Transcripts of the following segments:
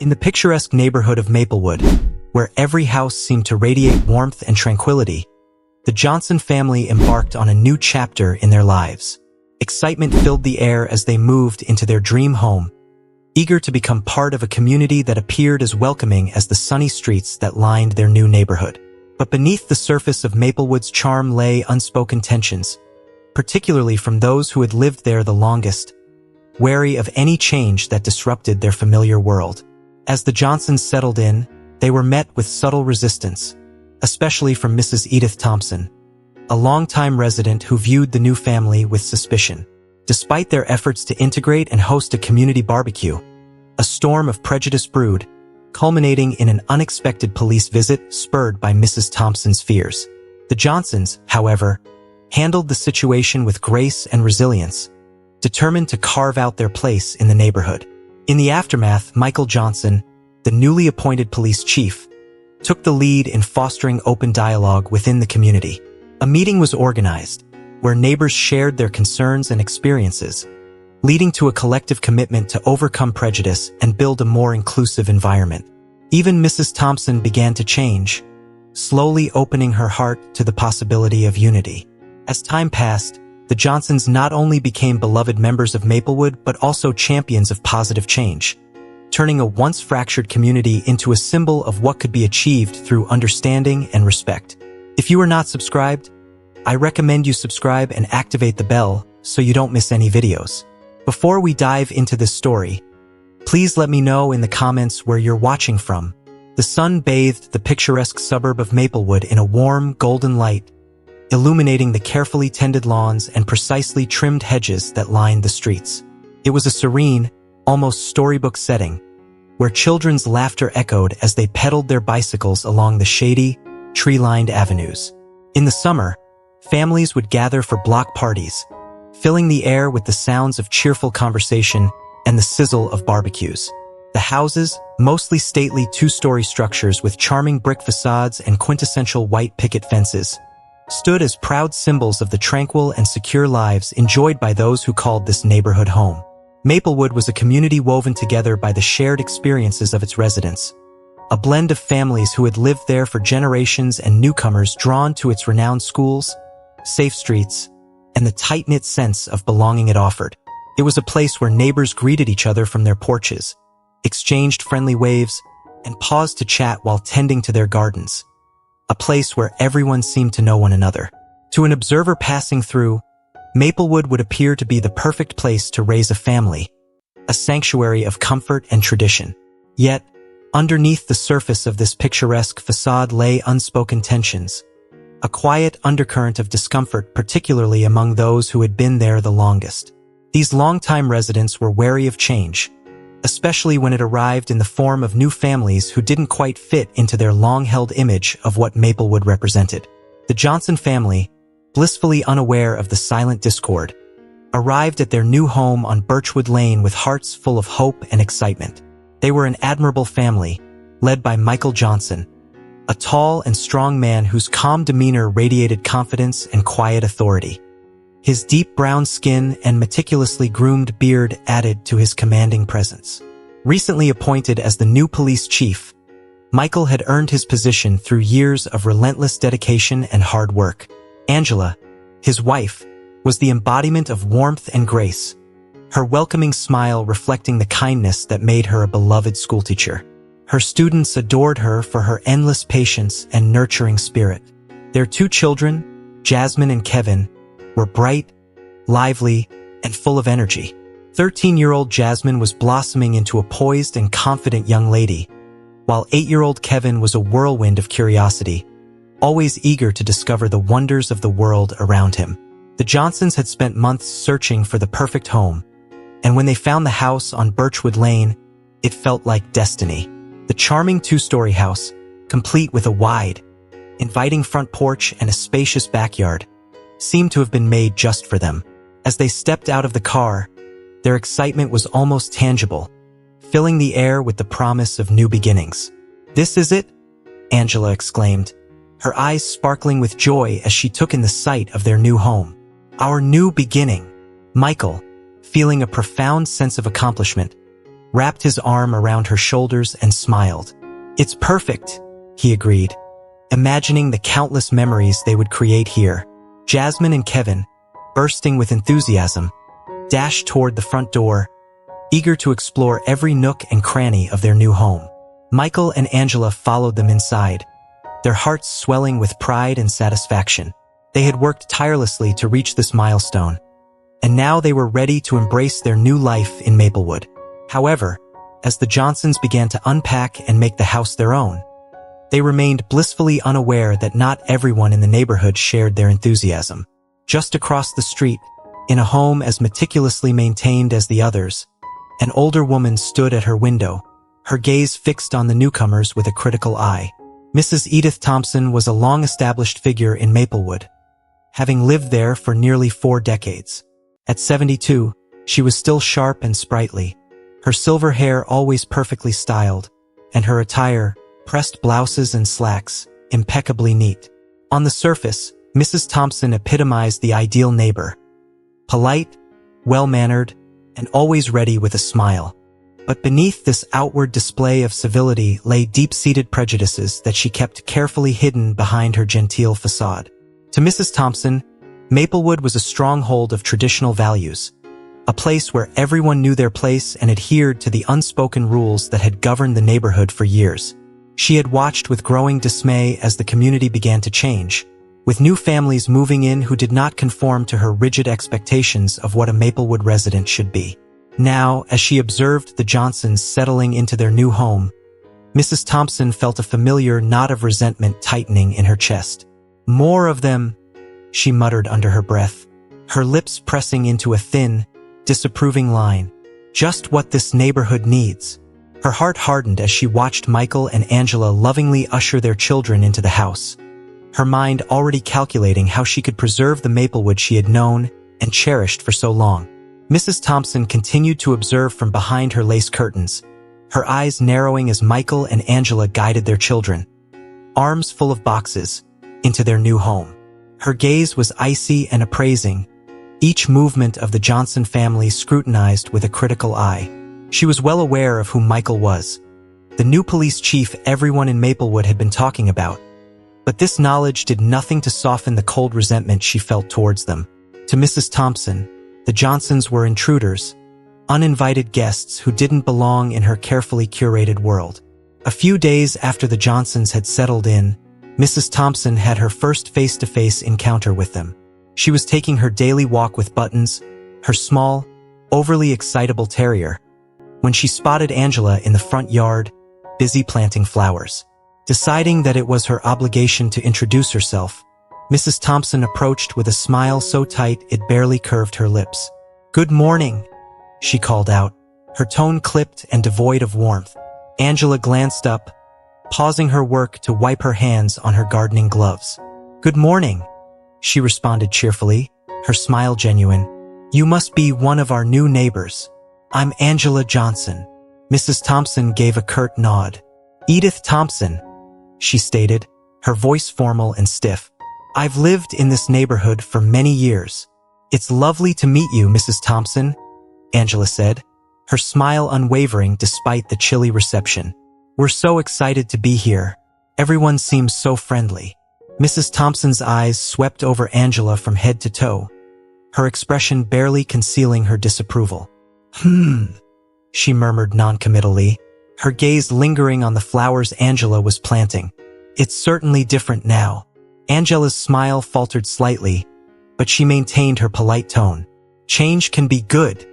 In the picturesque neighborhood of Maplewood, where every house seemed to radiate warmth and tranquility, the Johnson family embarked on a new chapter in their lives. Excitement filled the air as they moved into their dream home, eager to become part of a community that appeared as welcoming as the sunny streets that lined their new neighborhood. But beneath the surface of Maplewood's charm lay unspoken tensions, particularly from those who had lived there the longest, wary of any change that disrupted their familiar world. As the Johnsons settled in, they were met with subtle resistance, especially from Mrs. Edith Thompson, a longtime resident who viewed the new family with suspicion. Despite their efforts to integrate and host a community barbecue, a storm of prejudice brewed, culminating in an unexpected police visit spurred by Mrs. Thompson's fears. The Johnsons, however, handled the situation with grace and resilience, determined to carve out their place in the neighborhood. In the aftermath, Michael Johnson, the newly appointed police chief, took the lead in fostering open dialogue within the community. A meeting was organized, where neighbors shared their concerns and experiences, leading to a collective commitment to overcome prejudice and build a more inclusive environment. Even Mrs. Thompson began to change, slowly opening her heart to the possibility of unity. As time passed, the Johnsons not only became beloved members of Maplewood but also champions of positive change, turning a once-fractured community into a symbol of what could be achieved through understanding and respect. If you are not subscribed, I recommend you subscribe and activate the bell so you don't miss any videos. Before we dive into this story, please let me know in the comments where you're watching from. The sun bathed the picturesque suburb of Maplewood in a warm, golden light, illuminating the carefully tended lawns and precisely trimmed hedges that lined the streets. It was a serene, almost storybook setting, where children's laughter echoed as they pedaled their bicycles along the shady, tree-lined avenues. In the summer, families would gather for block parties, filling the air with the sounds of cheerful conversation and the sizzle of barbecues. The houses, mostly stately two-story structures with charming brick facades and quintessential white picket fences, stood as proud symbols of the tranquil and secure lives enjoyed by those who called this neighborhood home. Maplewood was a community woven together by the shared experiences of its residents, a blend of families who had lived there for generations and newcomers drawn to its renowned schools, safe streets, and the tight-knit sense of belonging it offered. It was a place where neighbors greeted each other from their porches, exchanged friendly waves, and paused to chat while tending to their gardens. A place where everyone seemed to know one another. To an observer passing through, Maplewood would appear to be the perfect place to raise a family, a sanctuary of comfort and tradition. Yet, underneath the surface of this picturesque facade lay unspoken tensions, a quiet undercurrent of discomfort, particularly among those who had been there the longest. These longtime residents were wary of change, especially when it arrived in the form of new families who didn't quite fit into their long-held image of what Maplewood represented. The Johnson family, blissfully unaware of the silent discord, arrived at their new home on Birchwood Lane with hearts full of hope and excitement. They were an admirable family, led by Michael Johnson, a tall and strong man whose calm demeanor radiated confidence and quiet authority. His deep brown skin and meticulously groomed beard added to his commanding presence. Recently appointed as the new police chief, Michael had earned his position through years of relentless dedication and hard work. Angela, his wife, was the embodiment of warmth and grace, her welcoming smile reflecting the kindness that made her a beloved schoolteacher. Her students adored her for her endless patience and nurturing spirit. Their two children, Jasmine and Kevin, were bright, lively, and full of energy. 13-year-old Jasmine was blossoming into a poised and confident young lady, while 8-year-old Kevin was a whirlwind of curiosity, always eager to discover the wonders of the world around him. The Johnsons had spent months searching for the perfect home, and when they found the house on Birchwood Lane, it felt like destiny. The charming two-story house, complete with a wide, inviting front porch and a spacious backyard, seemed to have been made just for them. As they stepped out of the car, their excitement was almost tangible, filling the air with the promise of new beginnings. "This is it?" Angela exclaimed, her eyes sparkling with joy as she took in the sight of their new home. "Our new beginning." Michael, feeling a profound sense of accomplishment, wrapped his arm around her shoulders and smiled. "It's perfect," he agreed, imagining the countless memories they would create here. Jasmine and Kevin, bursting with enthusiasm, dashed toward the front door, eager to explore every nook and cranny of their new home. Michael and Angela followed them inside, their hearts swelling with pride and satisfaction. They had worked tirelessly to reach this milestone, and now they were ready to embrace their new life in Maplewood. However, as the Johnsons began to unpack and make the house their own, they remained blissfully unaware that not everyone in the neighborhood shared their enthusiasm. Just across the street, in a home as meticulously maintained as the others, an older woman stood at her window, her gaze fixed on the newcomers with a critical eye. Mrs. Edith Thompson was a long-established figure in Maplewood, having lived there for nearly 4 decades. At 72, she was still sharp and sprightly, her silver hair always perfectly styled, and her attire, pressed blouses and slacks, impeccably neat. On the surface, Mrs. Thompson epitomized the ideal neighbor, polite, well-mannered, and always ready with a smile. But beneath this outward display of civility lay deep-seated prejudices that she kept carefully hidden behind her genteel facade. To Mrs. Thompson, Maplewood was a stronghold of traditional values, a place where everyone knew their place and adhered to the unspoken rules that had governed the neighborhood for years. She had watched with growing dismay as the community began to change, with new families moving in who did not conform to her rigid expectations of what a Maplewood resident should be. Now, as she observed the Johnsons settling into their new home, Mrs. Thompson felt a familiar knot of resentment tightening in her chest. "More of them," she muttered under her breath, her lips pressing into a thin, disapproving line. "Just what this neighborhood needs." Her heart hardened as she watched Michael and Angela lovingly usher their children into the house, her mind already calculating how she could preserve the Maplewood she had known and cherished for so long. Mrs. Thompson continued to observe from behind her lace curtains, her eyes narrowing as Michael and Angela guided their children, arms full of boxes, into their new home. Her gaze was icy and appraising, each movement of the Johnson family scrutinized with a critical eye. She was well aware of who Michael was, the new police chief everyone in Maplewood had been talking about, but this knowledge did nothing to soften the cold resentment she felt towards them. To Mrs. Thompson, the Johnsons were intruders, uninvited guests who didn't belong in her carefully curated world. A few days after the Johnsons had settled in, Mrs. Thompson had her first face-to-face encounter with them. She was taking her daily walk with Buttons, her small, overly excitable terrier, when she spotted Angela in the front yard, busy planting flowers. Deciding that it was her obligation to introduce herself, Mrs. Thompson approached with a smile so tight it barely curved her lips. "Good morning," she called out, her tone clipped and devoid of warmth. Angela glanced up, pausing her work to wipe her hands on her gardening gloves. "Good morning," she responded cheerfully, her smile genuine. "You must be one of our new neighbors. I'm Angela Johnson." Mrs. Thompson gave a curt nod. "Edith Thompson," she stated, her voice formal and stiff. "I've lived in this neighborhood for many years." "It's lovely to meet you, Mrs. Thompson," Angela said, her smile unwavering despite the chilly reception. "We're so excited to be here. Everyone seems so friendly." Mrs. Thompson's eyes swept over Angela from head to toe, her expression barely concealing her disapproval. She murmured noncommittally, her gaze lingering on the flowers Angela was planting. "It's certainly different now." Angela's smile faltered slightly, but she maintained her polite tone. "Change can be good,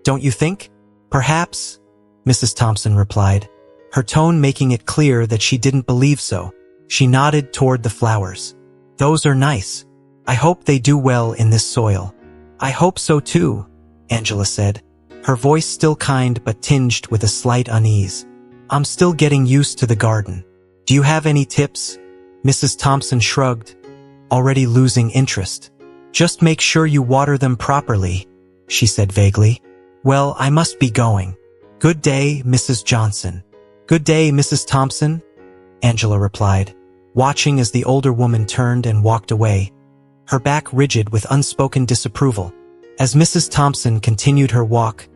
don't you think?" "Perhaps," Mrs. Thompson replied, her tone making it clear that she didn't believe so. She nodded toward the flowers. "Those are nice. I hope they do well in this soil." "I hope so too," Angela said, her voice still kind but tinged with a slight unease. "I'm still getting used to the garden. Do you have any tips?" Mrs. Thompson shrugged, already losing interest. "Just make sure you water them properly," she said vaguely. "Well, I must be going. Good day, Mrs. Johnson." "Good day, Mrs. Thompson," Angela replied, watching as the older woman turned and walked away, her back rigid with unspoken disapproval. As Mrs. Thompson continued her walk,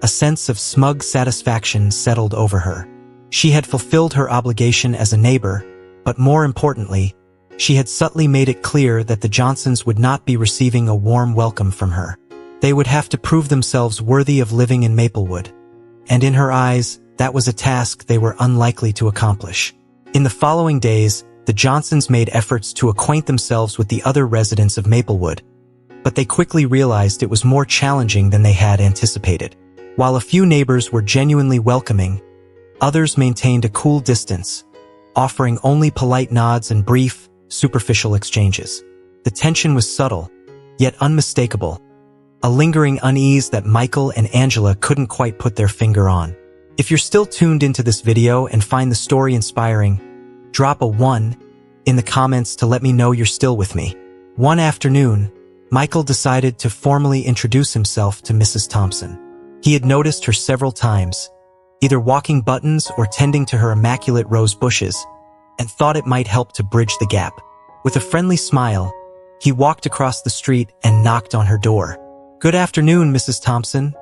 A sense of smug satisfaction settled over her. She had fulfilled her obligation as a neighbor, but more importantly, she had subtly made it clear that the Johnsons would not be receiving a warm welcome from her. They would have to prove themselves worthy of living in Maplewood. And in her eyes, that was a task they were unlikely to accomplish. In the following days, the Johnsons made efforts to acquaint themselves with the other residents of Maplewood, but they quickly realized it was more challenging than they had anticipated. While a few neighbors were genuinely welcoming, others maintained a cool distance, offering only polite nods and brief, superficial exchanges. The tension was subtle, yet unmistakable, a lingering unease that Michael and Angela couldn't quite put their finger on. If you're still tuned into this video and find the story inspiring, drop a 1 in the comments to let me know you're still with me. One afternoon, Michael decided to formally introduce himself to Mrs. Thompson. He had noticed her several times, either walking buttons or tending to her immaculate rose bushes, and thought it might help to bridge the gap. With a friendly smile, he walked across the street and knocked on her door. "Good afternoon, Mrs. Thompson."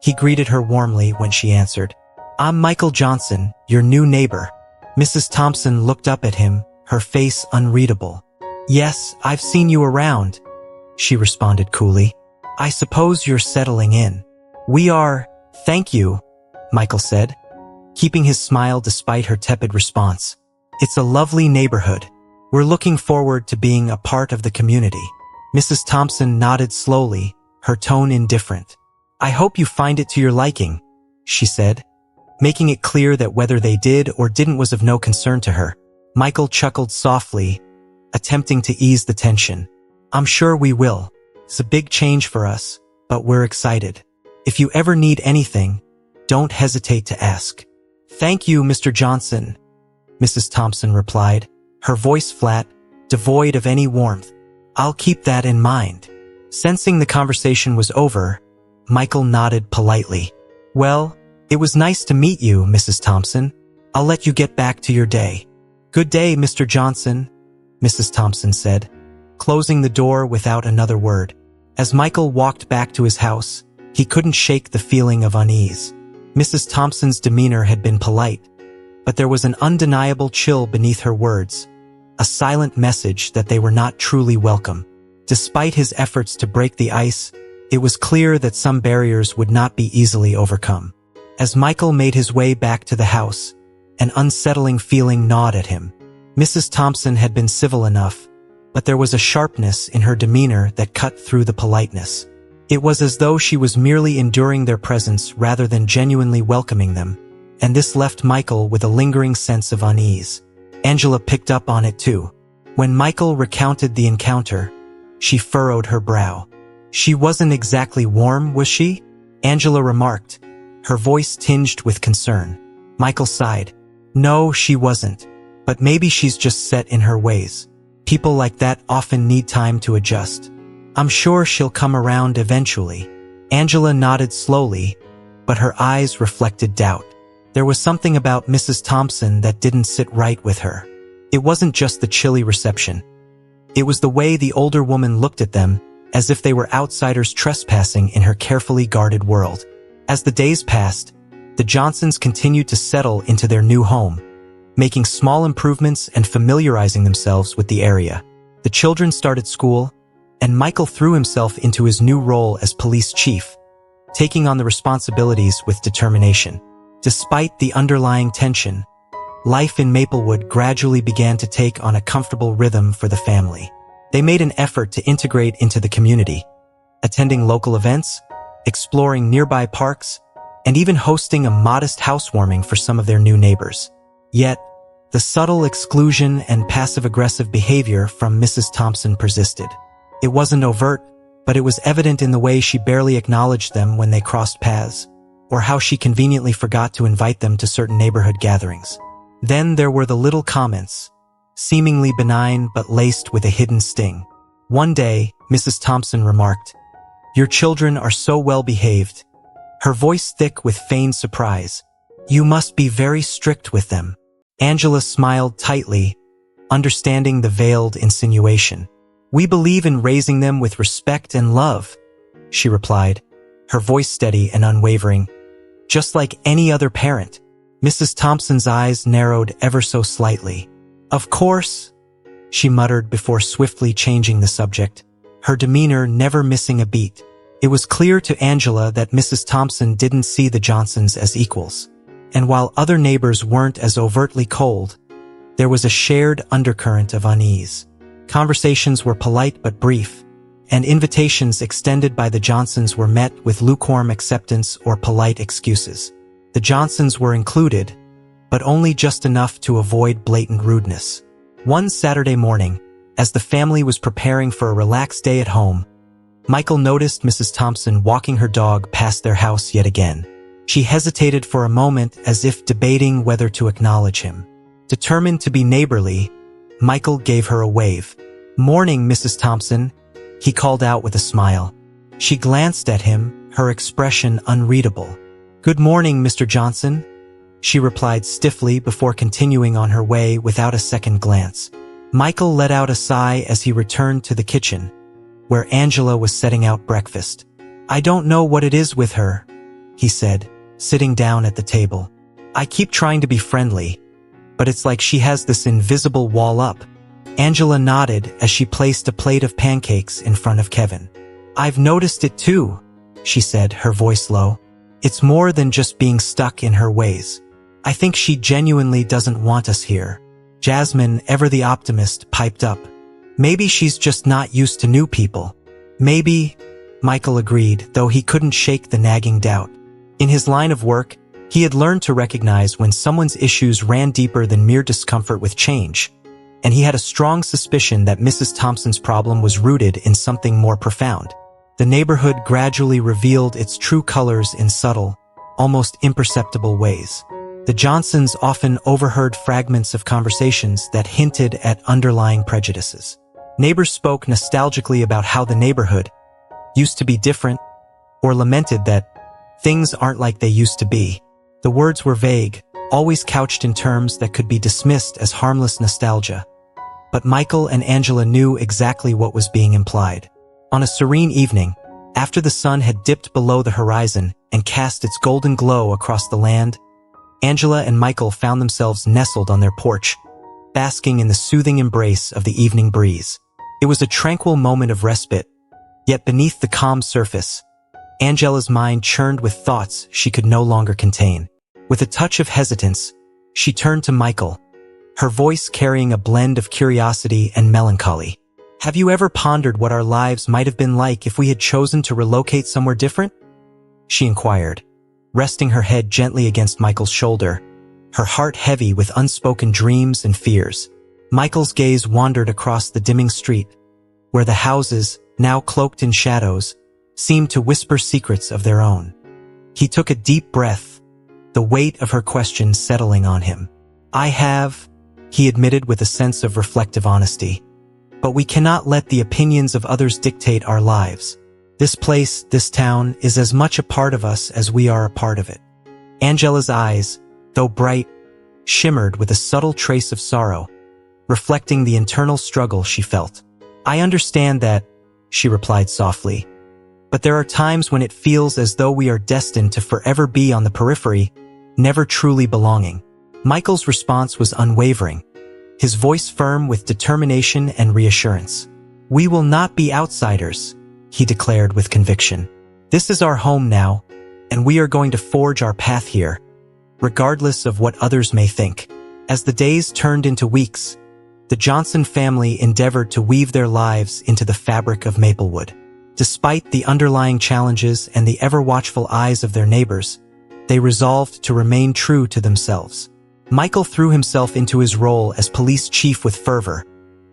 He greeted her warmly when she answered. "I'm Michael Johnson, your new neighbor." Mrs. Thompson looked up at him, her face unreadable. "Yes, I've seen you around," she responded coolly. "I suppose you're settling in." "We are, thank you," Michael said, keeping his smile despite her tepid response. "It's a lovely neighborhood. We're looking forward to being a part of the community." Mrs. Thompson nodded slowly, her tone indifferent. "I hope you find it to your liking," she said, making it clear that whether they did or didn't was of no concern to her. Michael chuckled softly, attempting to ease the tension. "I'm sure we will. It's a big change for us, but we're excited. If you ever need anything, don't hesitate to ask." "Thank you, Mr. Johnson," Mrs. Thompson replied, her voice flat, devoid of any warmth. "I'll keep that in mind." Sensing the conversation was over, Michael nodded politely. "Well, it was nice to meet you, Mrs. Thompson. I'll let you get back to your day." "Good day, Mr. Johnson," Mrs. Thompson said, closing the door without another word. As Michael walked back to his house, he couldn't shake the feeling of unease. Mrs. Thompson's demeanor had been polite, but there was an undeniable chill beneath her words, a silent message that they were not truly welcome. Despite his efforts to break the ice, it was clear that some barriers would not be easily overcome. As Michael made his way back to the house, an unsettling feeling gnawed at him. Mrs. Thompson had been civil enough, but there was a sharpness in her demeanor that cut through the politeness. It was as though she was merely enduring their presence rather than genuinely welcoming them, and this left Michael with a lingering sense of unease. Angela picked up on it too. When Michael recounted the encounter, she furrowed her brow. "She wasn't exactly warm, was she?" Angela remarked, her voice tinged with concern. Michael sighed. "No, she wasn't. But maybe she's just set in her ways. People like that often need time to adjust. I'm sure she'll come around eventually." Angela nodded slowly, but her eyes reflected doubt. There was something about Mrs. Thompson that didn't sit right with her. It wasn't just the chilly reception. It was the way the older woman looked at them, as if they were outsiders trespassing in her carefully guarded world. As the days passed, the Johnsons continued to settle into their new home, making small improvements and familiarizing themselves with the area. The children started school, and Michael threw himself into his new role as police chief, taking on the responsibilities with determination. Despite the underlying tension, life in Maplewood gradually began to take on a comfortable rhythm for the family. They made an effort to integrate into the community, attending local events, exploring nearby parks, and even hosting a modest housewarming for some of their new neighbors. Yet, the subtle exclusion and passive-aggressive behavior from Mrs. Thompson persisted. It wasn't overt, but it was evident in the way she barely acknowledged them when they crossed paths, or how she conveniently forgot to invite them to certain neighborhood gatherings. Then there were the little comments, seemingly benign but laced with a hidden sting. One day, Mrs. Thompson remarked, "Your children are so well behaved," her voice thick with feigned surprise. "You must be very strict with them." Angela smiled tightly, understanding the veiled insinuation. "We believe in raising them with respect and love," she replied, her voice steady and unwavering. Just like any other parent. Mrs. Thompson's eyes narrowed ever so slightly. "Of course," she muttered before swiftly changing the subject, her demeanor never missing a beat. It was clear to Angela that Mrs. Thompson didn't see the Johnsons as equals. And while other neighbors weren't as overtly cold, there was a shared undercurrent of unease. Conversations were polite but brief, and invitations extended by the Johnsons were met with lukewarm acceptance or polite excuses. The Johnsons were included, but only just enough to avoid blatant rudeness. One Saturday morning, as the family was preparing for a relaxed day at home, Michael noticed Mrs. Thompson walking her dog past their house yet again. She hesitated for a moment as if debating whether to acknowledge him. Determined to be neighborly, Michael gave her a wave. "Morning, Mrs. Thompson," he called out with a smile. She glanced at him, her expression unreadable. "Good morning, Mr. Johnson," she replied stiffly before continuing on her way without a second glance. Michael let out a sigh as he returned to the kitchen, where Angela was setting out breakfast. "I don't know what it is with her," he said, sitting down at the table. "I keep trying to be friendly, but it's like she has this invisible wall up." Angela nodded as she placed a plate of pancakes in front of Kevin. "I've noticed it too," she said, her voice low. "It's more than just being stuck in her ways. I think she genuinely doesn't want us here." Jasmine, ever the optimist, piped up. "Maybe she's just not used to new people." "Maybe," Michael agreed, though he couldn't shake the nagging doubt. In his line of work, he had learned to recognize when someone's issues ran deeper than mere discomfort with change, and he had a strong suspicion that Mrs. Thompson's problem was rooted in something more profound. The neighborhood gradually revealed its true colors in subtle, almost imperceptible ways. The Johnsons often overheard fragments of conversations that hinted at underlying prejudices. Neighbors spoke nostalgically about how the neighborhood used to be different, or lamented that things aren't like they used to be. The words were vague, always couched in terms that could be dismissed as harmless nostalgia. But Michael and Angela knew exactly what was being implied. On a serene evening, after the sun had dipped below the horizon and cast its golden glow across the land, Angela and Michael found themselves nestled on their porch, basking in the soothing embrace of the evening breeze. It was a tranquil moment of respite, yet beneath the calm surface, Angela's mind churned with thoughts she could no longer contain. With a touch of hesitance, she turned to Michael, her voice carrying a blend of curiosity and melancholy. "Have you ever pondered what our lives might have been like if we had chosen to relocate somewhere different?" she inquired, resting her head gently against Michael's shoulder, her heart heavy with unspoken dreams and fears. Michael's gaze wandered across the dimming street, where the houses, now cloaked in shadows, seemed to whisper secrets of their own. He took a deep breath, the weight of her question settling on him. "I have," he admitted with a sense of reflective honesty. "But we cannot let the opinions of others dictate our lives. This place, this town, is as much a part of us as we are a part of it." Angela's eyes, though bright, shimmered with a subtle trace of sorrow, reflecting the internal struggle she felt. "I understand that," she replied softly. "But there are times when it feels as though we are destined to forever be on the periphery, never truly belonging." Michael's response was unwavering, his voice firm with determination and reassurance. "We will not be outsiders," he declared with conviction. "This is our home now, and we are going to forge our path here, regardless of what others may think." As the days turned into weeks, the Johnson family endeavored to weave their lives into the fabric of Maplewood. Despite the underlying challenges and the ever-watchful eyes of their neighbors, they resolved to remain true to themselves. Michael threw himself into his role as police chief with fervor,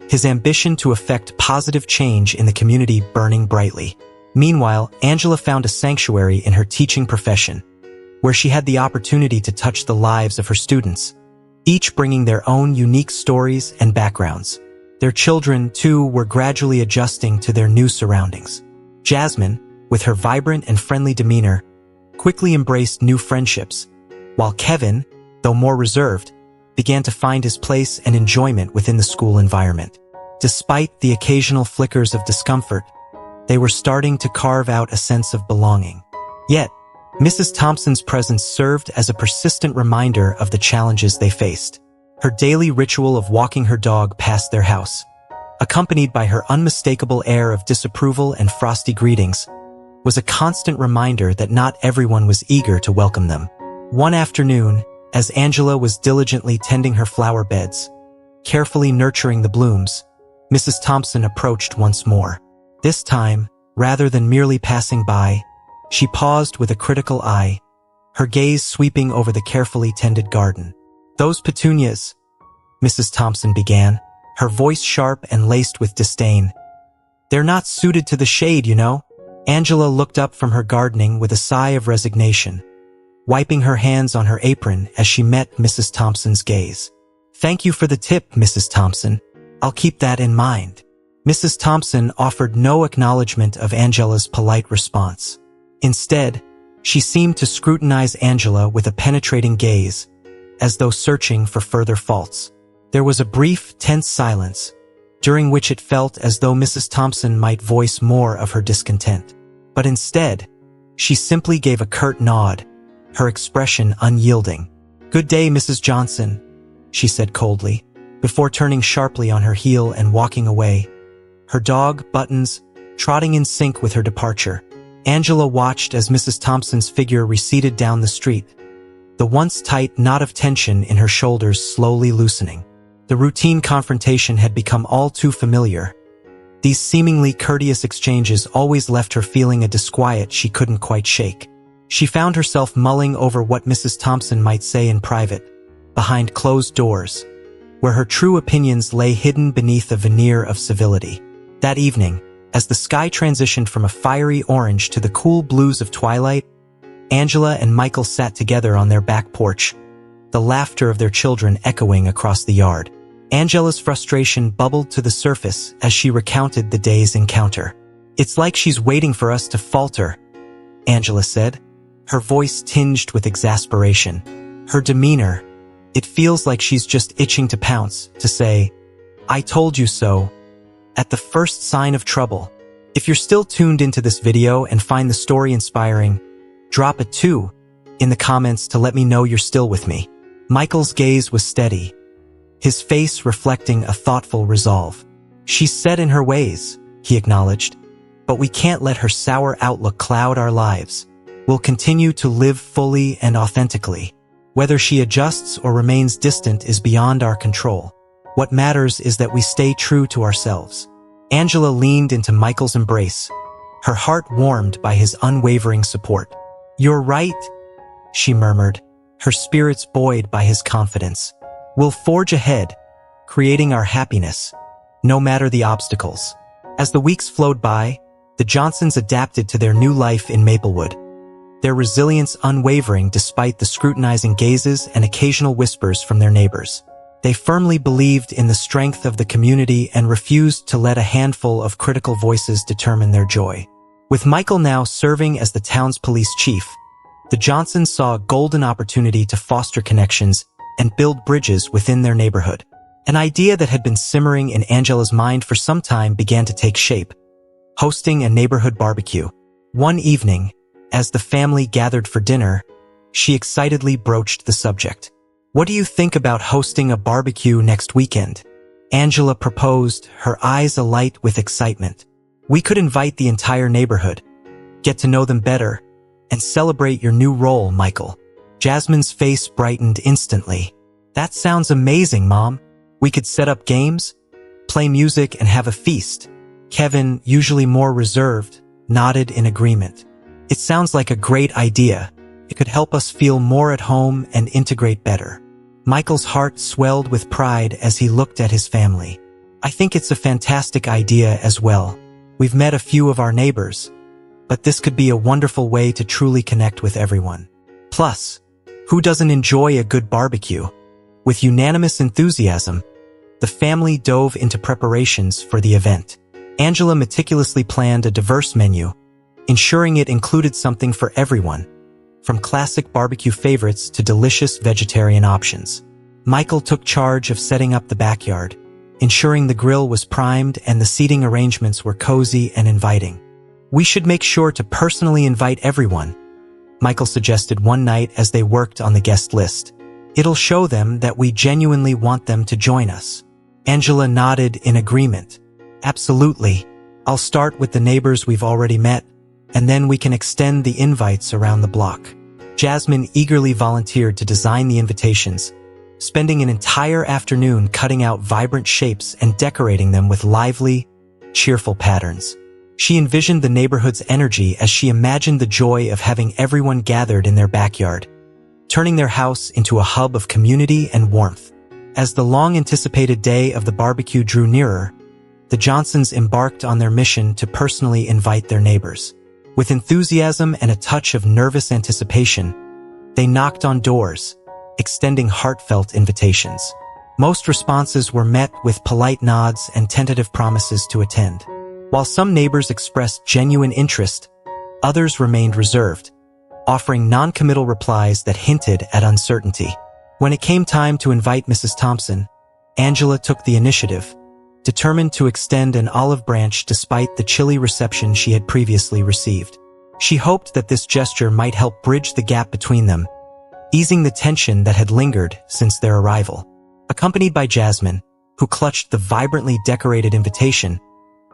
his ambition to effect positive change in the community burning brightly. Meanwhile, Angela found a sanctuary in her teaching profession, where she had the opportunity to touch the lives of her students, each bringing their own unique stories and backgrounds. Their children, too, were gradually adjusting to their new surroundings. Jasmine, with her vibrant and friendly demeanor, quickly embraced new friendships, while Kevin, though more reserved, began to find his place and enjoyment within the school environment. Despite the occasional flickers of discomfort, they were starting to carve out a sense of belonging. Yet, Mrs. Thompson's presence served as a persistent reminder of the challenges they faced. Her daily ritual of walking her dog past their house, accompanied by her unmistakable air of disapproval and frosty greetings, was a constant reminder that not everyone was eager to welcome them. One afternoon, as Angela was diligently tending her flower beds, carefully nurturing the blooms, Mrs. Thompson approached once more. This time, rather than merely passing by, she paused with a critical eye, her gaze sweeping over the carefully tended garden. "Those petunias," Mrs. Thompson began, her voice sharp and laced with disdain. "They're not suited to the shade, you know." Angela looked up from her gardening with a sigh of resignation, wiping her hands on her apron as she met Mrs. Thompson's gaze. "Thank you for the tip, Mrs. Thompson. I'll keep that in mind." Mrs. Thompson offered no acknowledgement of Angela's polite response. Instead, she seemed to scrutinize Angela with a penetrating gaze, as though searching for further faults. There was a brief, tense silence, during which it felt as though Mrs. Thompson might voice more of her discontent. But instead, she simply gave a curt nod, her expression unyielding. "Good day, Mrs. Johnson," she said coldly, before turning sharply on her heel and walking away, her dog, Buttons, trotting in sync with her departure. Angela watched as Mrs. Thompson's figure receded down the street, the once tight knot of tension in her shoulders slowly loosening. The routine confrontation had become all too familiar. These seemingly courteous exchanges always left her feeling a disquiet she couldn't quite shake. She found herself mulling over what Mrs. Thompson might say in private, behind closed doors, where her true opinions lay hidden beneath a veneer of civility. That evening, as the sky transitioned from a fiery orange to the cool blues of twilight, Angela and Michael sat together on their back porch, the laughter of their children echoing across the yard. Angela's frustration bubbled to the surface as she recounted the day's encounter. "It's like she's waiting for us to falter," Angela said, her voice tinged with exasperation. Her demeanor, it feels like she's just itching to pounce, to say, "I told you so," at the first sign of trouble. If you're still tuned into this video and find the story inspiring, drop a 2 in the comments to let me know you're still with me. Michael's gaze was steady, his face reflecting a thoughtful resolve. "She's set in her ways," he acknowledged, "but we can't let her sour outlook cloud our lives. We'll continue to live fully and authentically. Whether she adjusts or remains distant is beyond our control. What matters is that we stay true to ourselves." Angela leaned into Michael's embrace, her heart warmed by his unwavering support. "You're right," she murmured, her spirits buoyed by his confidence. "We'll forge ahead, creating our happiness, no matter the obstacles." As the weeks flowed by, the Johnsons adapted to their new life in Maplewood, their resilience unwavering despite the scrutinizing gazes and occasional whispers from their neighbors. They firmly believed in the strength of the community and refused to let a handful of critical voices determine their joy. With Michael now serving as the town's police chief, the Johnsons saw a golden opportunity to foster connections and build bridges within their neighborhood. An idea that had been simmering in Angela's mind for some time began to take shape: hosting a neighborhood barbecue. One evening, as the family gathered for dinner, she excitedly broached the subject. "What do you think about hosting a barbecue next weekend?" Angela proposed, her eyes alight with excitement. "We could invite the entire neighborhood, get to know them better, and celebrate your new role, Michael." Jasmine's face brightened instantly. "That sounds amazing, Mom. We could set up games, play music, and have a feast." Kevin, usually more reserved, nodded in agreement. "It sounds like a great idea. It could help us feel more at home and integrate better." Michael's heart swelled with pride as he looked at his family. "I think it's a fantastic idea as well. We've met a few of our neighbors, but this could be a wonderful way to truly connect with everyone. Plus, who doesn't enjoy a good barbecue?" With unanimous enthusiasm, the family dove into preparations for the event. Angela meticulously planned a diverse menu, ensuring it included something for everyone, from classic barbecue favorites to delicious vegetarian options. Michael took charge of setting up the backyard, ensuring the grill was primed and the seating arrangements were cozy and inviting. "We should make sure to personally invite everyone," Michael suggested one night as they worked on the guest list. "It'll show them that we genuinely want them to join us." Angela nodded in agreement. "Absolutely. I'll start with the neighbors we've already met, and then we can extend the invites around the block." Jasmine eagerly volunteered to design the invitations, spending an entire afternoon cutting out vibrant shapes and decorating them with lively, cheerful patterns. She envisioned the neighborhood's energy as she imagined the joy of having everyone gathered in their backyard, turning their house into a hub of community and warmth. As the long-anticipated day of the barbecue drew nearer, the Johnsons embarked on their mission to personally invite their neighbors. With enthusiasm and a touch of nervous anticipation, they knocked on doors, extending heartfelt invitations. Most responses were met with polite nods and tentative promises to attend. While some neighbors expressed genuine interest, others remained reserved, offering non-committal replies that hinted at uncertainty. When it came time to invite Mrs. Thompson, Angela took the initiative, determined to extend an olive branch despite the chilly reception she had previously received. She hoped that this gesture might help bridge the gap between them, easing the tension that had lingered since their arrival. Accompanied by Jasmine, who clutched the vibrantly decorated invitation,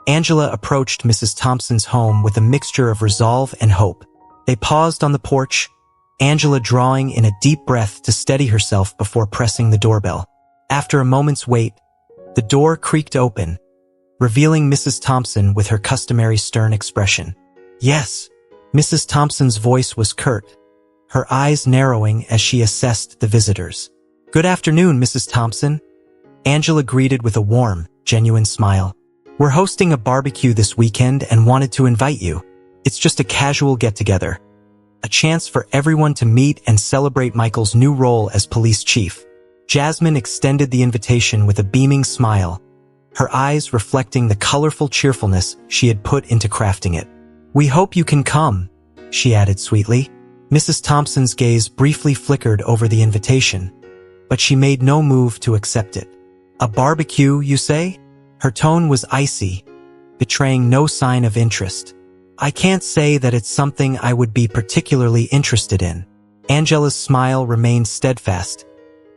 Angela approached Mrs. Thompson's home with a mixture of resolve and hope. They paused on the porch, Angela drawing in a deep breath to steady herself before pressing the doorbell. After a moment's wait, the door creaked open, revealing Mrs. Thompson with her customary stern expression. "Yes." Mrs. Thompson's voice was curt, her eyes narrowing as she assessed the visitors. "Good afternoon, Mrs. Thompson," Angela greeted with a warm, genuine smile. "We're hosting a barbecue this weekend and wanted to invite you. It's just a casual get-together, a chance for everyone to meet and celebrate Michael's new role as police chief." Jasmine extended the invitation with a beaming smile, her eyes reflecting the colorful cheerfulness she had put into crafting it. "We hope you can come," she added sweetly. Mrs. Thompson's gaze briefly flickered over the invitation, but she made no move to accept it. "A barbecue, you say?" Her tone was icy, betraying no sign of interest. "I can't say that it's something I would be particularly interested in." Angela's smile remained steadfast,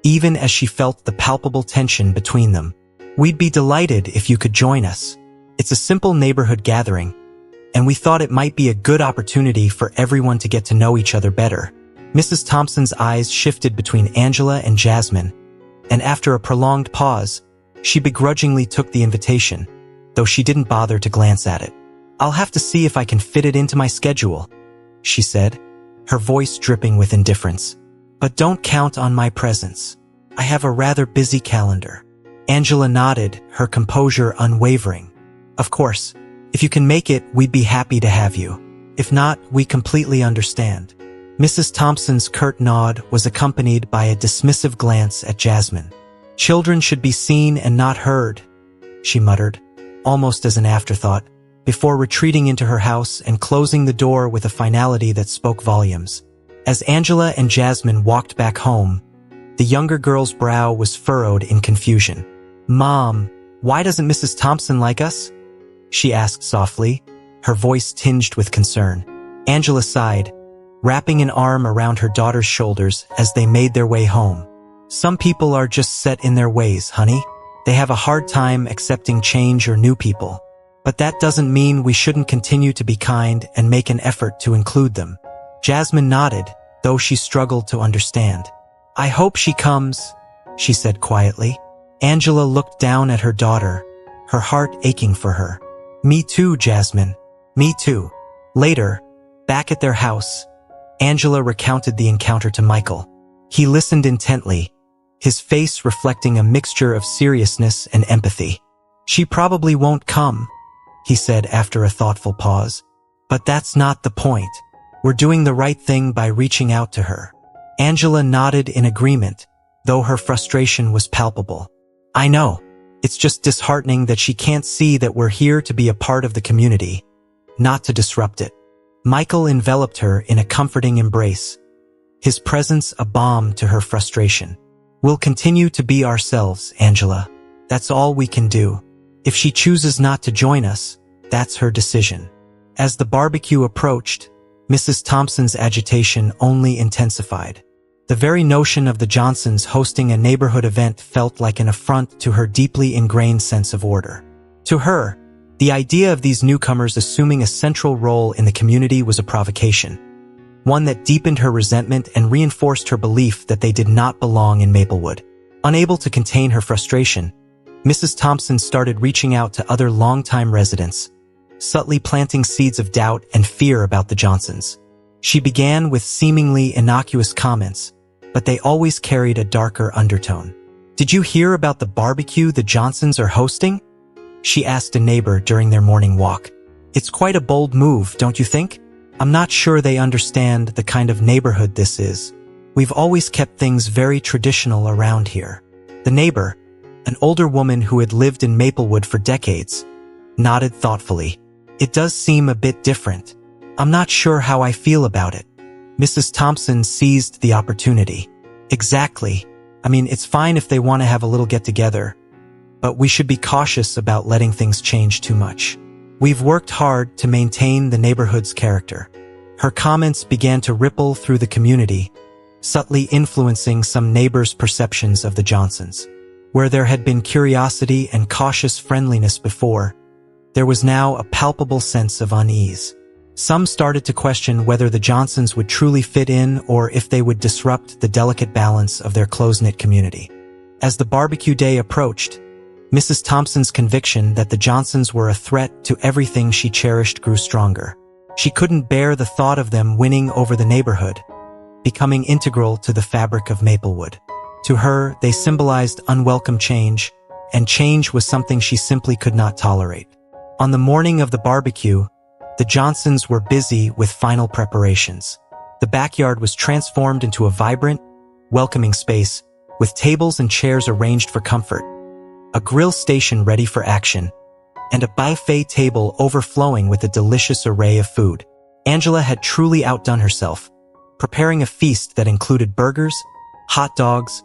even as she felt the palpable tension between them. "We'd be delighted if you could join us. It's a simple neighborhood gathering, and we thought it might be a good opportunity for everyone to get to know each other better." Mrs. Thompson's eyes shifted between Angela and Jasmine, and after a prolonged pause, she begrudgingly took the invitation, though she didn't bother to glance at it. "I'll have to see if I can fit it into my schedule," she said, her voice dripping with indifference. "But don't count on my presence. I have a rather busy calendar." Angela nodded, her composure unwavering. "Of course, if you can make it, we'd be happy to have you. If not, we completely understand." Mrs. Thompson's curt nod was accompanied by a dismissive glance at Jasmine. "Children should be seen and not heard," she muttered, almost as an afterthought, before retreating into her house and closing the door with a finality that spoke volumes. As Angela and Jasmine walked back home, the younger girl's brow was furrowed in confusion. "Mom, why doesn't Mrs. Thompson like us?" she asked softly, her voice tinged with concern. Angela sighed, wrapping an arm around her daughter's shoulders as they made their way home. "Some people are just set in their ways, honey. They have a hard time accepting change or new people. But that doesn't mean we shouldn't continue to be kind and make an effort to include them." Jasmine nodded, though she struggled to understand. "I hope she comes," she said quietly. Angela looked down at her daughter, her heart aching for her. "Me too, Jasmine. Me too." Later, back at their house, Angela recounted the encounter to Michael. He listened intently, his face reflecting a mixture of seriousness and empathy. "She probably won't come," he said after a thoughtful pause. "But that's not the point. We're doing the right thing by reaching out to her." Angela nodded in agreement, though her frustration was palpable. "I know. It's just disheartening that she can't see that we're here to be a part of the community, not to disrupt it." Michael enveloped her in a comforting embrace, his presence a balm to her frustration. "We'll continue to be ourselves, Angela. That's all we can do. If she chooses not to join us, that's her decision." As the barbecue approached, Mrs. Thompson's agitation only intensified. The very notion of the Johnsons hosting a neighborhood event felt like an affront to her deeply ingrained sense of order. To her, the idea of these newcomers assuming a central role in the community was a provocation, one that deepened her resentment and reinforced her belief that they did not belong in Maplewood. Unable to contain her frustration, Mrs. Thompson started reaching out to other longtime residents, subtly planting seeds of doubt and fear about the Johnsons. She began with seemingly innocuous comments, but they always carried a darker undertone. "Did you hear about the barbecue the Johnsons are hosting?" she asked a neighbor during their morning walk. "It's quite a bold move, don't you think? I'm not sure they understand the kind of neighborhood this is. We've always kept things very traditional around here." The neighbor, an older woman who had lived in Maplewood for decades, nodded thoughtfully. "It does seem a bit different. I'm not sure how I feel about it." Mrs. Thompson seized the opportunity. "Exactly. I mean, it's fine if they want to have a little get-together, but we should be cautious about letting things change too much. We've worked hard to maintain the neighborhood's character." Her comments began to ripple through the community, subtly influencing some neighbors' perceptions of the Johnsons. Where there had been curiosity and cautious friendliness before, there was now a palpable sense of unease. Some started to question whether the Johnsons would truly fit in or if they would disrupt the delicate balance of their close-knit community. As the barbecue day approached, Mrs. Thompson's conviction that the Johnsons were a threat to everything she cherished grew stronger. She couldn't bear the thought of them winning over the neighborhood, becoming integral to the fabric of Maplewood. To her, they symbolized unwelcome change, and change was something she simply could not tolerate. On the morning of the barbecue, the Johnsons were busy with final preparations. The backyard was transformed into a vibrant, welcoming space, with tables and chairs arranged for comfort, a grill station ready for action, and a buffet table overflowing with a delicious array of food. Angela had truly outdone herself, preparing a feast that included burgers, hot dogs,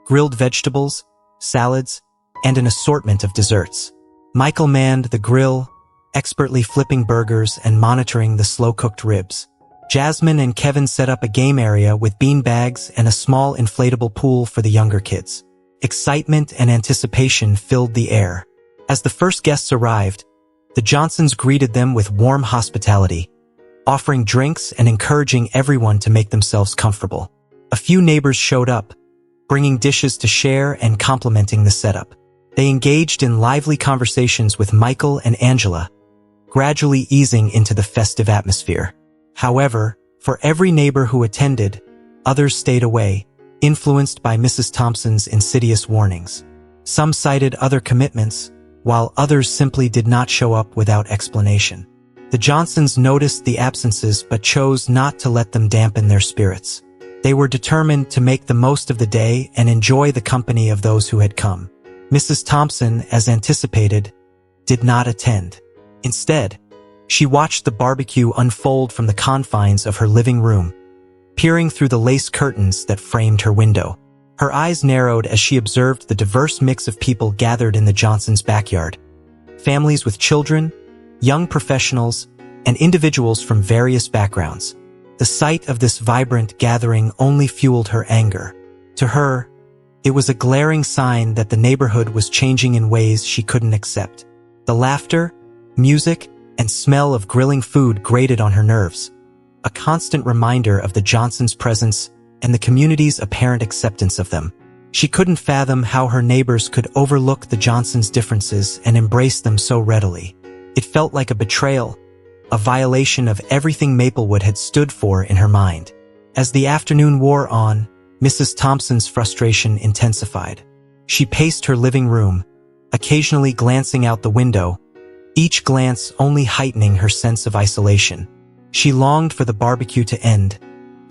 grilled vegetables, salads, and an assortment of desserts. Michael manned the grill, expertly flipping burgers and monitoring the slow-cooked ribs. Jasmine and Kevin set up a game area with bean bags and a small inflatable pool for the younger kids. Excitement and anticipation filled the air. As the first guests arrived, the Johnsons greeted them with warm hospitality, offering drinks and encouraging everyone to make themselves comfortable. A few neighbors showed up, bringing dishes to share and complimenting the setup. They engaged in lively conversations with Michael and Angela, gradually easing into the festive atmosphere. However, for every neighbor who attended, others stayed away, influenced by Mrs. Thompson's insidious warnings. Some cited other commitments, while others simply did not show up without explanation. The Johnsons noticed the absences but chose not to let them dampen their spirits. They were determined to make the most of the day and enjoy the company of those who had come. Mrs. Thompson, as anticipated, did not attend. Instead, she watched the barbecue unfold from the confines of her living room, peering through the lace curtains that framed her window. Her eyes narrowed as she observed the diverse mix of people gathered in the Johnsons' backyard. Families with children, young professionals, and individuals from various backgrounds. The sight of this vibrant gathering only fueled her anger. To her, it was a glaring sign that the neighborhood was changing in ways she couldn't accept. The laughter, music, and smell of grilling food grated on her nerves, a constant reminder of the Johnsons' presence and the community's apparent acceptance of them. She couldn't fathom how her neighbors could overlook the Johnsons' differences and embrace them so readily. It felt like a betrayal, a violation of everything Maplewood had stood for in her mind. As the afternoon wore on, Mrs. Thompson's frustration intensified. She paced her living room, occasionally glancing out the window, each glance only heightening her sense of isolation. She longed for the barbecue to end,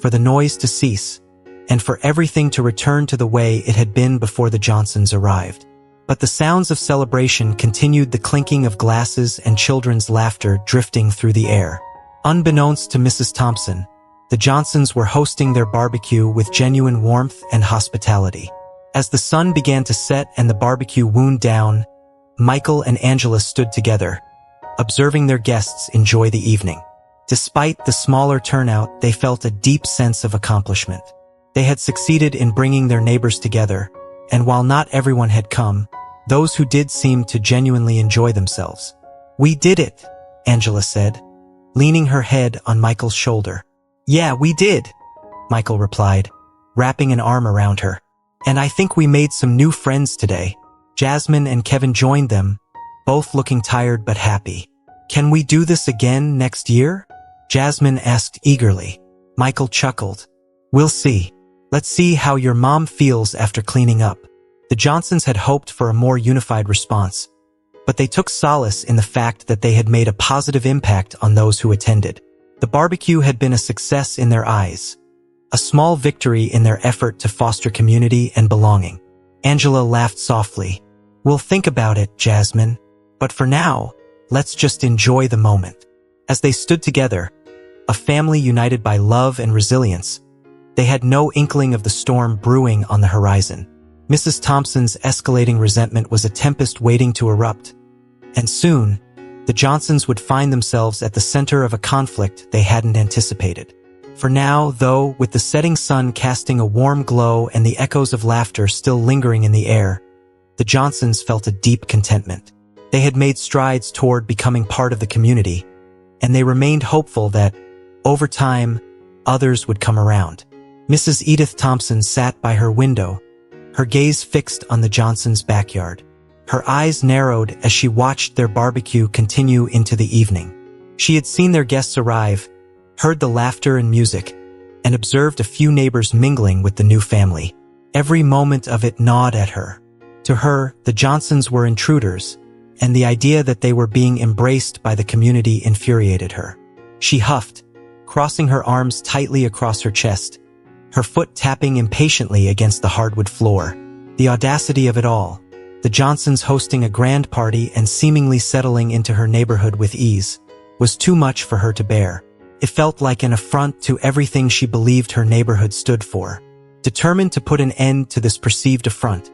for the noise to cease, and for everything to return to the way it had been before the Johnsons arrived. But the sounds of celebration continued, the clinking of glasses and children's laughter drifting through the air. Unbeknownst to Mrs. Thompson, the Johnsons were hosting their barbecue with genuine warmth and hospitality. As the sun began to set and the barbecue wound down, Michael and Angela stood together, observing their guests enjoy the evening. Despite the smaller turnout, they felt a deep sense of accomplishment. They had succeeded in bringing their neighbors together, and while not everyone had come, those who did seemed to genuinely enjoy themselves. "We did it," Angela said, leaning her head on Michael's shoulder. "Yeah, we did," Michael replied, wrapping an arm around her. "And I think we made some new friends today." Jasmine and Kevin joined them, both looking tired but happy. "Can we do this again next year?" Jasmine asked eagerly. Michael chuckled. "We'll see. Let's see how your mom feels after cleaning up." The Johnsons had hoped for a more unified response, but they took solace in the fact that they had made a positive impact on those who attended. The barbecue had been a success in their eyes, a small victory in their effort to foster community and belonging. Angela laughed softly. "We'll think about it, Jasmine. But for now, let's just enjoy the moment." As they stood together, a family united by love and resilience, they had no inkling of the storm brewing on the horizon. Mrs. Thompson's escalating resentment was a tempest waiting to erupt, and soon, the Johnsons would find themselves at the center of a conflict they hadn't anticipated. For now, though, with the setting sun casting a warm glow and the echoes of laughter still lingering in the air, the Johnsons felt a deep contentment. They had made strides toward becoming part of the community, and they remained hopeful that, over time, others would come around. Mrs. Edith Thompson sat by her window, her gaze fixed on the Johnsons' backyard. Her eyes narrowed as she watched their barbecue continue into the evening. She had seen their guests arrive, heard the laughter and music, and observed a few neighbors mingling with the new family. Every moment of it gnawed at her. To her, the Johnsons were intruders, and the idea that they were being embraced by the community infuriated her. She huffed, crossing her arms tightly across her chest, her foot tapping impatiently against the hardwood floor. The audacity of it all, the Johnsons hosting a grand party and seemingly settling into her neighborhood with ease, was too much for her to bear. It felt like an affront to everything she believed her neighborhood stood for. Determined to put an end to this perceived affront,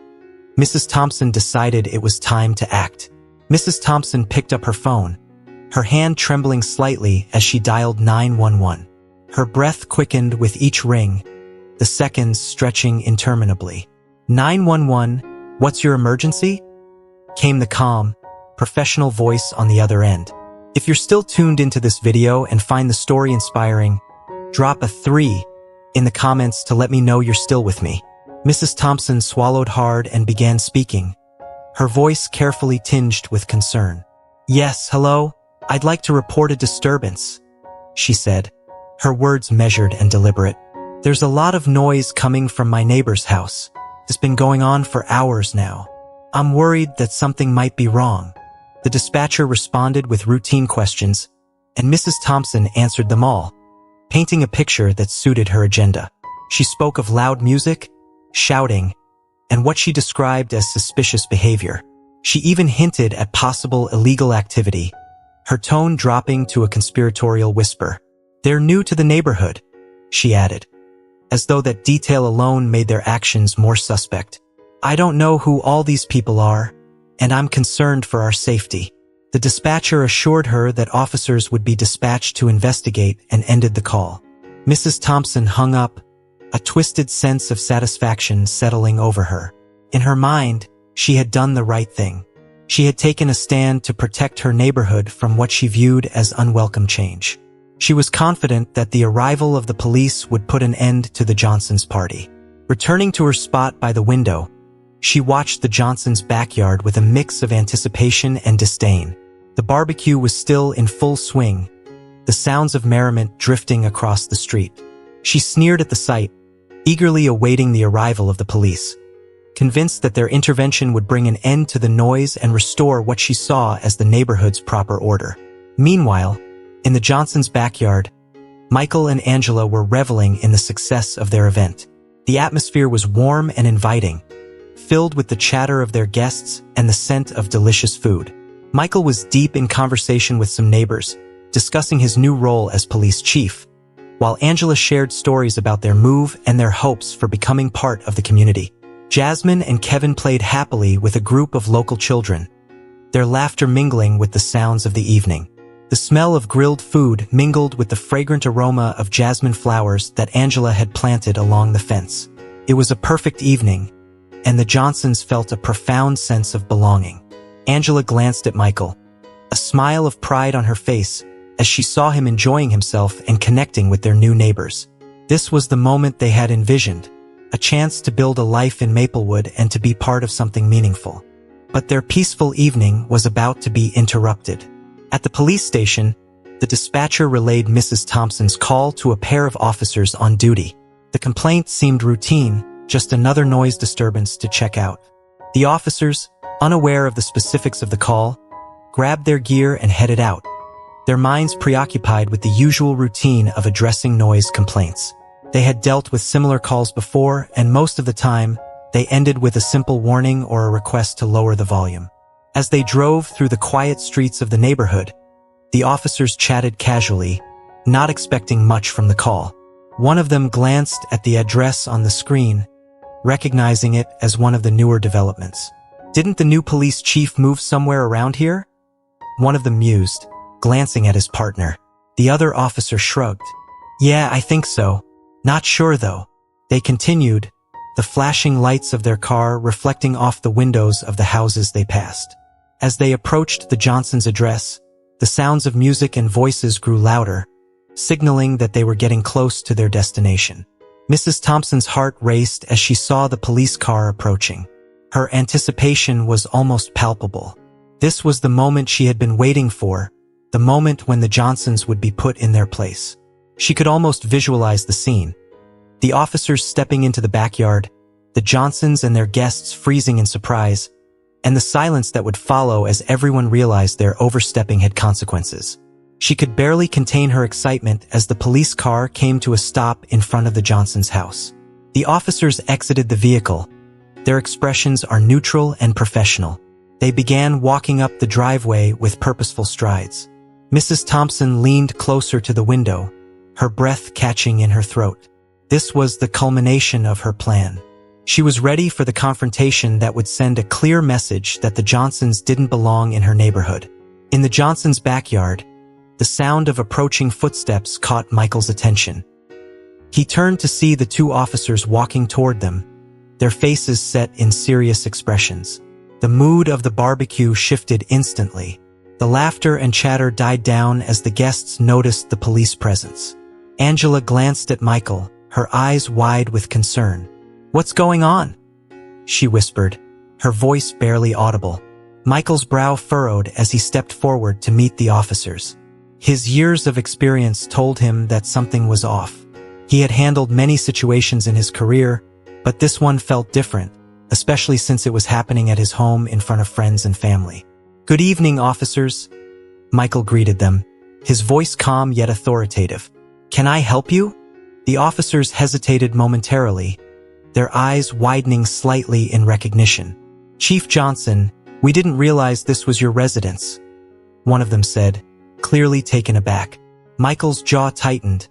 Mrs. Thompson decided it was time to act. Mrs. Thompson picked up her phone, her hand trembling slightly as she dialed 911. Her breath quickened with each ring, the seconds stretching interminably. "911, what's your emergency?" came the calm, professional voice on the other end. If you're still tuned into this video and find the story inspiring, drop a 3 in the comments to let me know you're still with me. Mrs. Thompson swallowed hard and began speaking, her voice carefully tinged with concern. "Yes, hello? I'd like to report a disturbance," she said, her words measured and deliberate. "There's a lot of noise coming from my neighbor's house. It's been going on for hours now. I'm worried that something might be wrong." The dispatcher responded with routine questions, and Mrs. Thompson answered them all, painting a picture that suited her agenda. She spoke of loud music, shouting, and what she described as suspicious behavior. She even hinted at possible illegal activity, her tone dropping to a conspiratorial whisper. "They're new to the neighborhood," she added, as though that detail alone made their actions more suspect. "I don't know who all these people are, and I'm concerned for our safety." The dispatcher assured her that officers would be dispatched to investigate and ended the call. Mrs. Thompson hung up, a twisted sense of satisfaction settling over her. In her mind, she had done the right thing. She had taken a stand to protect her neighborhood from what she viewed as unwelcome change. She was confident that the arrival of the police would put an end to the Johnsons' party. Returning to her spot by the window, she watched the Johnsons' backyard with a mix of anticipation and disdain. The barbecue was still in full swing, the sounds of merriment drifting across the street. She sneered at the sight, eagerly awaiting the arrival of the police, convinced that their intervention would bring an end to the noise and restore what she saw as the neighborhood's proper order. Meanwhile, in the Johnsons' backyard, Michael and Angela were reveling in the success of their event. The atmosphere was warm and inviting, filled with the chatter of their guests and the scent of delicious food. Michael was deep in conversation with some neighbors, discussing his new role as police chief, while Angela shared stories about their move and their hopes for becoming part of the community. Jasmine and Kevin played happily with a group of local children, their laughter mingling with the sounds of the evening. The smell of grilled food mingled with the fragrant aroma of jasmine flowers that Angela had planted along the fence. It was a perfect evening, and the Johnsons felt a profound sense of belonging. Angela glanced at Michael, a smile of pride on her face as she saw him enjoying himself and connecting with their new neighbors. This was the moment they had envisioned, a chance to build a life in Maplewood and to be part of something meaningful. But their peaceful evening was about to be interrupted. At the police station, the dispatcher relayed Mrs. Thompson's call to a pair of officers on duty. The complaint seemed routine, just another noise disturbance to check out. The officers, unaware of the specifics of the call, grabbed their gear and headed out, their minds preoccupied with the usual routine of addressing noise complaints. They had dealt with similar calls before, and most of the time, they ended with a simple warning or a request to lower the volume. As they drove through the quiet streets of the neighborhood, the officers chatted casually, not expecting much from the call. One of them glanced at the address on the screen, recognizing it as one of the newer developments. "Didn't the new police chief move somewhere around here?" One of them mused, glancing at his partner. The other officer shrugged. "Yeah, I think so. Not sure though." They continued, the flashing lights of their car reflecting off the windows of the houses they passed. As they approached the Johnsons' address, the sounds of music and voices grew louder, signaling that they were getting close to their destination. Mrs. Thompson's heart raced as she saw the police car approaching. Her anticipation was almost palpable. This was the moment she had been waiting for, the moment when the Johnsons would be put in their place. She could almost visualize the scene. The officers stepping into the backyard, the Johnsons and their guests freezing in surprise, and the silence that would follow as everyone realized their overstepping had consequences. She could barely contain her excitement as the police car came to a stop in front of the Johnsons' house. The officers exited the vehicle. Their expressions are neutral and professional. They began walking up the driveway with purposeful strides. Mrs. Thompson leaned closer to the window, her breath catching in her throat. This was the culmination of her plan. She was ready for the confrontation that would send a clear message that the Johnsons didn't belong in her neighborhood. In the Johnsons' backyard, the sound of approaching footsteps caught Michael's attention. He turned to see the two officers walking toward them, their faces set in serious expressions. The mood of the barbecue shifted instantly. The laughter and chatter died down as the guests noticed the police presence. Angela glanced at Michael, her eyes wide with concern. "What's going on?" she whispered, her voice barely audible. Michael's brow furrowed as he stepped forward to meet the officers. His years of experience told him that something was off. He had handled many situations in his career, but this one felt different, especially since it was happening at his home in front of friends and family. "Good evening, officers," Michael greeted them, his voice calm yet authoritative. "Can I help you?" The officers hesitated momentarily, their eyes widening slightly in recognition. "Chief Johnson, we didn't realize this was your residence," one of them said, clearly taken aback. Michael's jaw tightened,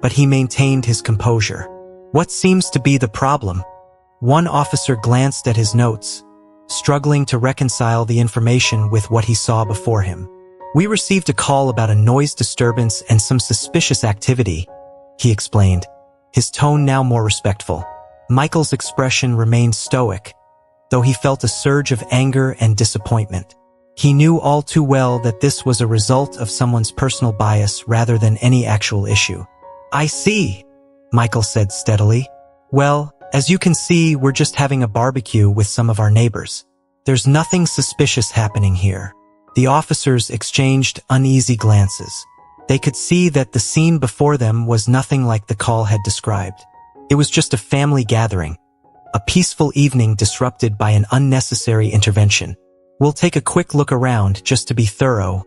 but he maintained his composure. "What seems to be the problem?" One officer glanced at his notes, struggling to reconcile the information with what he saw before him. "We received a call about a noise disturbance and some suspicious activity," he explained, his tone now more respectful. Michael's expression remained stoic, though he felt a surge of anger and disappointment. He knew all too well that this was a result of someone's personal bias rather than any actual issue. "I see," Michael said steadily. "Well, as you can see, we're just having a barbecue with some of our neighbors. There's nothing suspicious happening here." The officers exchanged uneasy glances. They could see that the scene before them was nothing like the call had described. It was just a family gathering, a peaceful evening disrupted by an unnecessary intervention. "We'll take a quick look around just to be thorough,"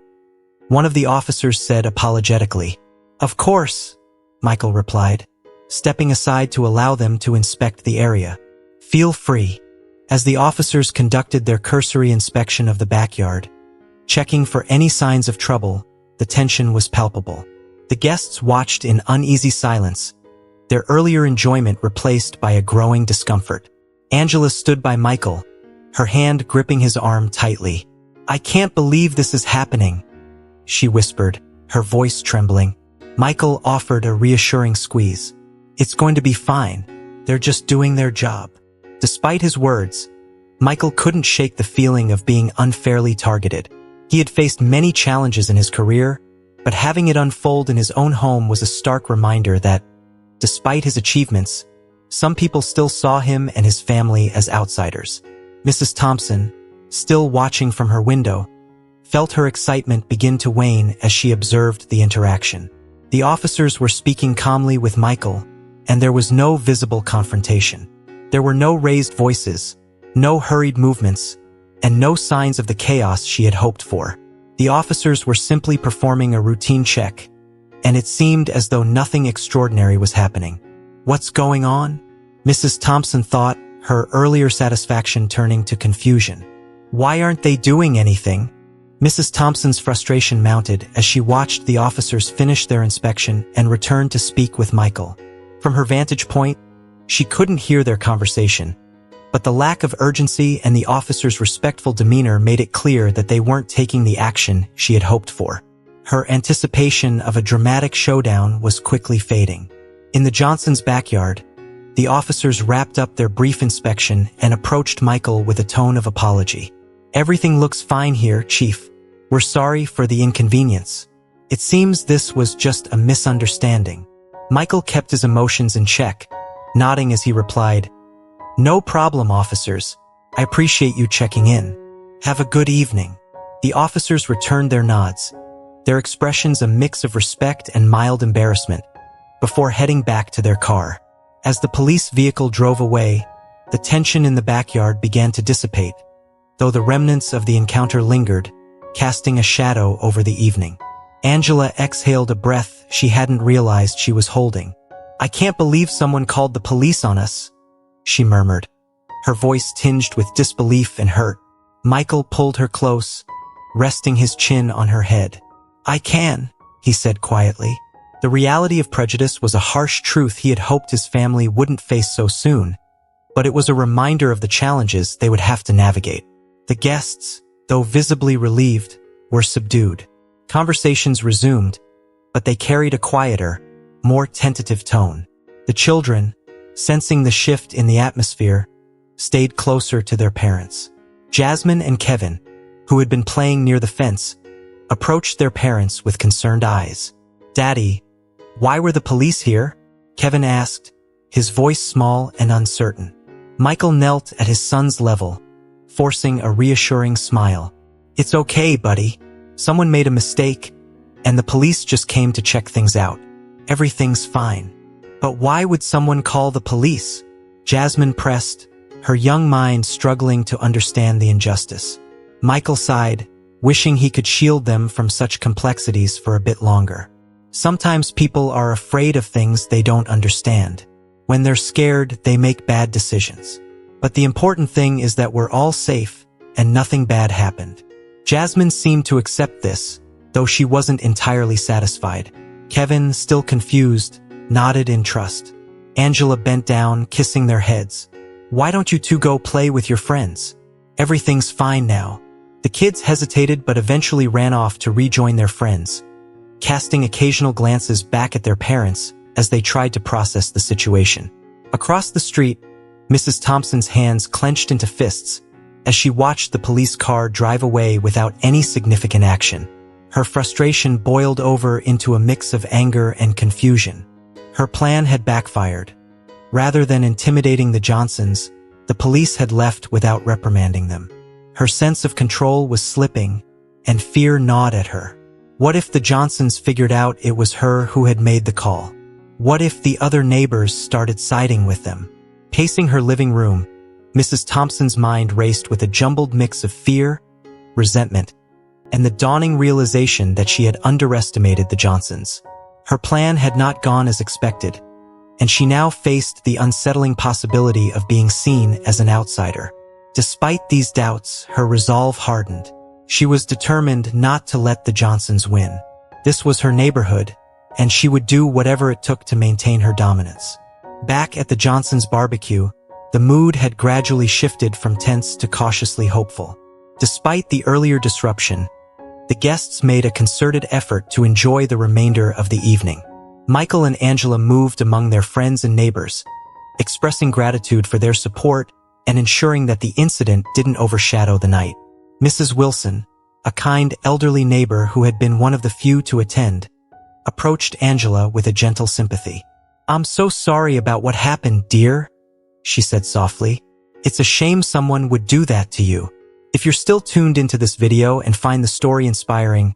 one of the officers said apologetically. "Of course," Michael replied, stepping aside to allow them to inspect the area. "Feel free." As the officers conducted their cursory inspection of the backyard, checking for any signs of trouble, the tension was palpable. The guests watched in uneasy silence, their earlier enjoyment replaced by a growing discomfort. Angela stood by Michael, her hand gripping his arm tightly. "I can't believe this is happening," she whispered, her voice trembling. Michael offered a reassuring squeeze. It's going to be fine. They're just doing their job. Despite his words, Michael couldn't shake the feeling of being unfairly targeted. He had faced many challenges in his career, but having it unfold in his own home was a stark reminder that, despite his achievements, some people still saw him and his family as outsiders. Mrs. Thompson, still watching from her window, felt her excitement begin to wane as she observed the interaction. The officers were speaking calmly with Michael, and there was no visible confrontation. There were no raised voices, no hurried movements, and no signs of the chaos she had hoped for. The officers were simply performing a routine check, and it seemed as though nothing extraordinary was happening. What's going on? Mrs. Thompson thought, her earlier satisfaction turning to confusion. Why aren't they doing anything? Mrs. Thompson's frustration mounted as she watched the officers finish their inspection and return to speak with Michael. From her vantage point, she couldn't hear their conversation, but the lack of urgency and the officers' respectful demeanor made it clear that they weren't taking the action she had hoped for. Her anticipation of a dramatic showdown was quickly fading. In the Johnsons' backyard, the officers wrapped up their brief inspection and approached Michael with a tone of apology. Everything looks fine here, Chief. We're sorry for the inconvenience. It seems this was just a misunderstanding. Michael kept his emotions in check, nodding as he replied, No problem, officers. I appreciate you checking in. Have a good evening. The officers returned their nods, their expressions a mix of respect and mild embarrassment, before heading back to their car. As the police vehicle drove away, the tension in the backyard began to dissipate, though the remnants of the encounter lingered, casting a shadow over the evening. Angela exhaled a breath she hadn't realized she was holding. I can't believe someone called the police on us, she murmured, her voice tinged with disbelief and hurt. Michael pulled her close, resting his chin on her head. I can, he said quietly. The reality of prejudice was a harsh truth he had hoped his family wouldn't face so soon, but it was a reminder of the challenges they would have to navigate. The guests, though visibly relieved, were subdued. Conversations resumed, but they carried a quieter, more tentative tone. The children, sensing the shift in the atmosphere, stayed closer to their parents. Jasmine and Kevin, who had been playing near the fence, approached their parents with concerned eyes. Daddy, why were the police here? Kevin asked, his voice small and uncertain. Michael knelt at his son's level, forcing a reassuring smile. It's okay, buddy. Someone made a mistake, and the police just came to check things out. Everything's fine. But why would someone call the police? Jasmine pressed, her young mind struggling to understand the injustice. Michael sighed, wishing he could shield them from such complexities for a bit longer. Sometimes people are afraid of things they don't understand. When they're scared, they make bad decisions. But the important thing is that we're all safe, and nothing bad happened. Jasmine seemed to accept this, though she wasn't entirely satisfied. Kevin, still confused, nodded in trust. Angela bent down, kissing their heads. Why don't you two go play with your friends? Everything's fine now. The kids hesitated but eventually ran off to rejoin their friends, casting occasional glances back at their parents as they tried to process the situation. Across the street, Mrs. Thompson's hands clenched into fists as she watched the police car drive away without any significant action. Her frustration boiled over into a mix of anger and confusion. Her plan had backfired. Rather than intimidating the Johnsons, the police had left without reprimanding them. Her sense of control was slipping, and fear gnawed at her. What if the Johnsons figured out it was her who had made the call? What if the other neighbors started siding with them? Pacing her living room, Mrs. Thompson's mind raced with a jumbled mix of fear, resentment, and the dawning realization that she had underestimated the Johnsons. Her plan had not gone as expected, and she now faced the unsettling possibility of being seen as an outsider. Despite these doubts, her resolve hardened. She was determined not to let the Johnsons win. This was her neighborhood, and she would do whatever it took to maintain her dominance. Back at the Johnsons' barbecue, the mood had gradually shifted from tense to cautiously hopeful. Despite the earlier disruption, the guests made a concerted effort to enjoy the remainder of the evening. Michael and Angela moved among their friends and neighbors, expressing gratitude for their support and ensuring that the incident didn't overshadow the night. Mrs. Wilson, a kind elderly neighbor who had been one of the few to attend, approached Angela with a gentle sympathy. "I'm so sorry about what happened, dear," she said softly. "It's a shame someone would do that to you." If you're still tuned into this video and find the story inspiring,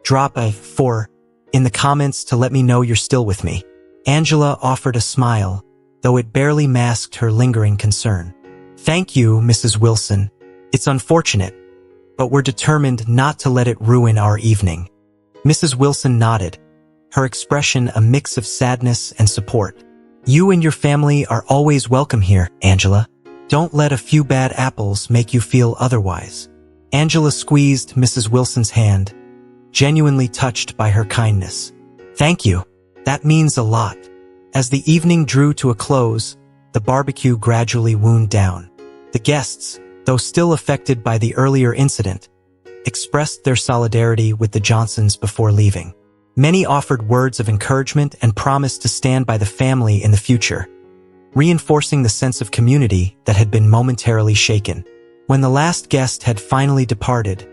drop a 4 in the comments to let me know you're still with me. Angela offered a smile, though it barely masked her lingering concern. "Thank you, Mrs. Wilson. It's unfortunate, but we're determined not to let it ruin our evening." Mrs. Wilson nodded, her expression a mix of sadness and support. "You and your family are always welcome here, Angela. Don't let a few bad apples make you feel otherwise." Angela squeezed Mrs. Wilson's hand, genuinely touched by her kindness. "Thank you. That means a lot." As the evening drew to a close, the barbecue gradually wound down. The guests, though still affected by the earlier incident, expressed their solidarity with the Johnsons before leaving. Many offered words of encouragement and promised to stand by the family in the future, reinforcing the sense of community that had been momentarily shaken. When the last guest had finally departed,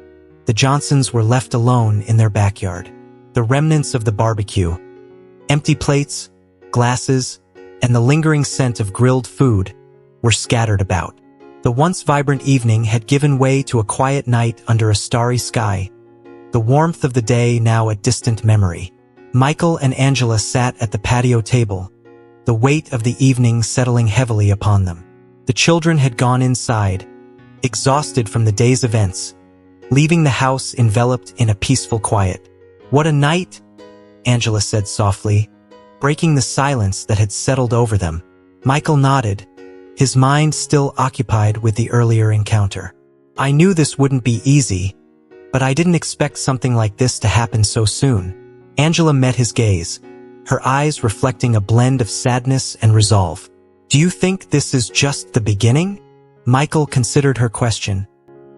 the Johnsons were left alone in their backyard. The remnants of the barbecue, empty plates, glasses, and the lingering scent of grilled food were scattered about. The once vibrant evening had given way to a quiet night under a starry sky, the warmth of the day now a distant memory. Michael and Angela sat at the patio table, the weight of the evening settling heavily upon them. The children had gone inside, exhausted from the day's events, leaving the house enveloped in a peaceful quiet. "What a night," Angela said softly, breaking the silence that had settled over them. Michael nodded, his mind still occupied with the earlier encounter. "I knew this wouldn't be easy, but I didn't expect something like this to happen so soon." Angela met his gaze, her eyes reflecting a blend of sadness and resolve. "Do you think this is just the beginning?" Michael considered her question,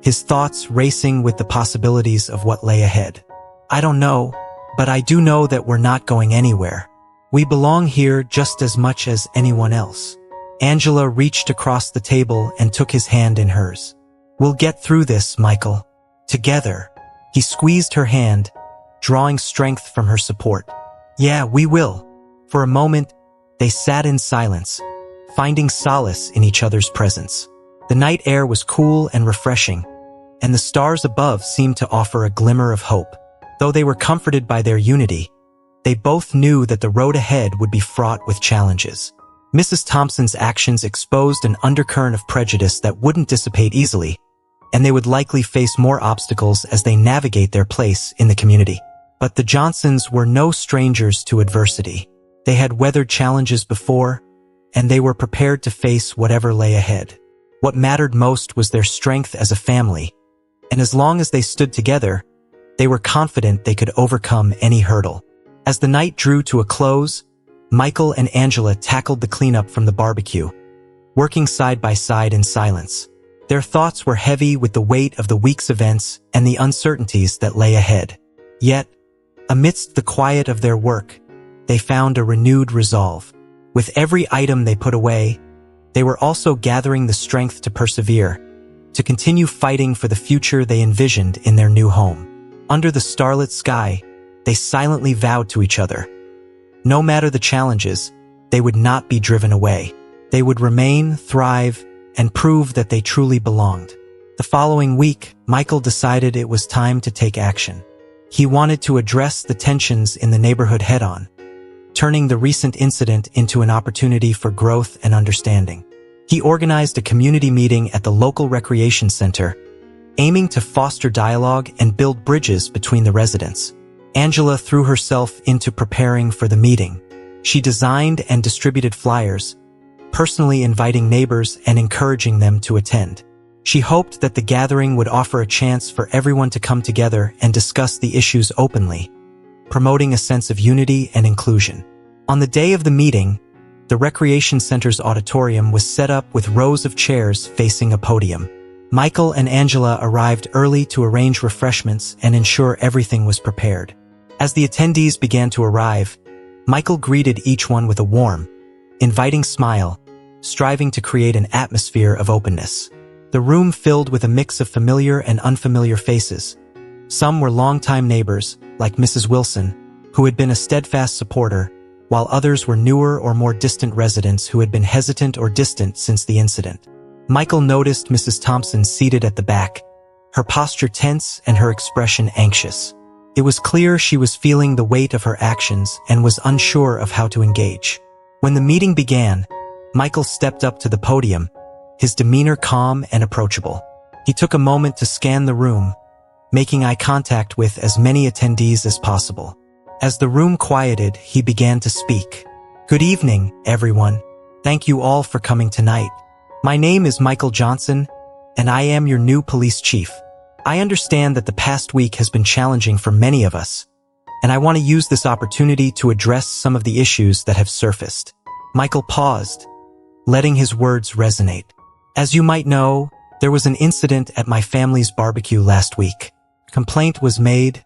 his thoughts racing with the possibilities of what lay ahead. "I don't know, but I do know that we're not going anywhere. We belong here just as much as anyone else." Angela reached across the table and took his hand in hers. "We'll get through this, Michael. Together." He squeezed her hand, drawing strength from her support. "Yeah, we will." For a moment, they sat in silence, finding solace in each other's presence. The night air was cool and refreshing, and the stars above seemed to offer a glimmer of hope. Though they were comforted by their unity, they both knew that the road ahead would be fraught with challenges. Mrs. Thompson's actions exposed an undercurrent of prejudice that wouldn't dissipate easily, and they would likely face more obstacles as they navigate their place in the community. But the Johnsons were no strangers to adversity. They had weathered challenges before, and they were prepared to face whatever lay ahead. What mattered most was their strength as a family, and as long as they stood together, they were confident they could overcome any hurdle. As the night drew to a close, Michael and Angela tackled the cleanup from the barbecue, working side by side in silence. Their thoughts were heavy with the weight of the week's events and the uncertainties that lay ahead. Yet, amidst the quiet of their work, they found a renewed resolve. With every item they put away, they were also gathering the strength to persevere, to continue fighting for the future they envisioned in their new home. Under the starlit sky, they silently vowed to each other. No matter the challenges, they would not be driven away. They would remain, thrive, and prove that they truly belonged. The following week, Michael decided it was time to take action. He wanted to address the tensions in the neighborhood head-on, turning the recent incident into an opportunity for growth and understanding. He organized a community meeting at the local recreation center, aiming to foster dialogue and build bridges between the residents. Angela threw herself into preparing for the meeting. She designed and distributed flyers, personally inviting neighbors and encouraging them to attend. She hoped that the gathering would offer a chance for everyone to come together and discuss the issues openly, promoting a sense of unity and inclusion. On the day of the meeting, the recreation center's auditorium was set up with rows of chairs facing a podium. Michael and Angela arrived early to arrange refreshments and ensure everything was prepared. As the attendees began to arrive, Michael greeted each one with a warm, inviting smile, striving to create an atmosphere of openness. The room filled with a mix of familiar and unfamiliar faces. Some were longtime neighbors, like Mrs. Wilson, who had been a steadfast supporter, while others were newer or more distant residents who had been hesitant or distant since the incident. Michael noticed Mrs. Thompson seated at the back, her posture tense and her expression anxious. It was clear she was feeling the weight of her actions and was unsure of how to engage. When the meeting began, Michael stepped up to the podium, his demeanor calm and approachable. He took a moment to scan the room, making eye contact with as many attendees as possible. As the room quieted, he began to speak. "Good evening, everyone. Thank you all for coming tonight. My name is Michael Johnson, and I am your new police chief. I understand that the past week has been challenging for many of us, and I want to use this opportunity to address some of the issues that have surfaced." Michael paused, letting his words resonate. "As you might know, there was an incident at my family's barbecue last week. Complaint was made,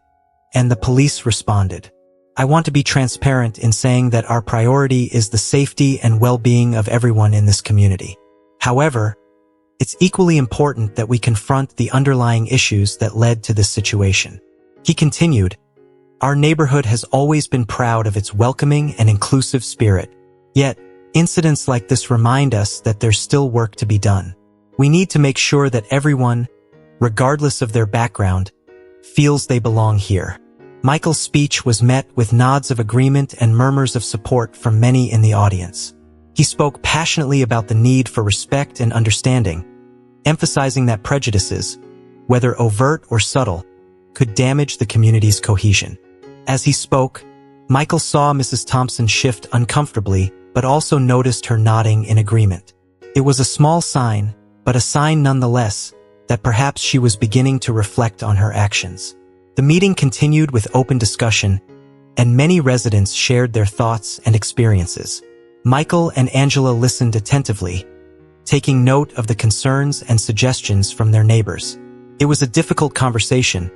and the police responded. I want to be transparent in saying that our priority is the safety and well-being of everyone in this community. However, it's equally important that we confront the underlying issues that led to this situation." He continued, "Our neighborhood has always been proud of its welcoming and inclusive spirit. Yet, incidents like this remind us that there's still work to be done. We need to make sure that everyone, regardless of their background, feels they belong here." Michael's speech was met with nods of agreement and murmurs of support from many in the audience. He spoke passionately about the need for respect and understanding, emphasizing that prejudices, whether overt or subtle, could damage the community's cohesion. As he spoke, Michael saw Mrs. Thompson shift uncomfortably, but also noticed her nodding in agreement. It was a small sign, but a sign nonetheless, that perhaps she was beginning to reflect on her actions. The meeting continued with open discussion, and many residents shared their thoughts and experiences. Michael and Angela listened attentively, taking note of the concerns and suggestions from their neighbors. It was a difficult conversation,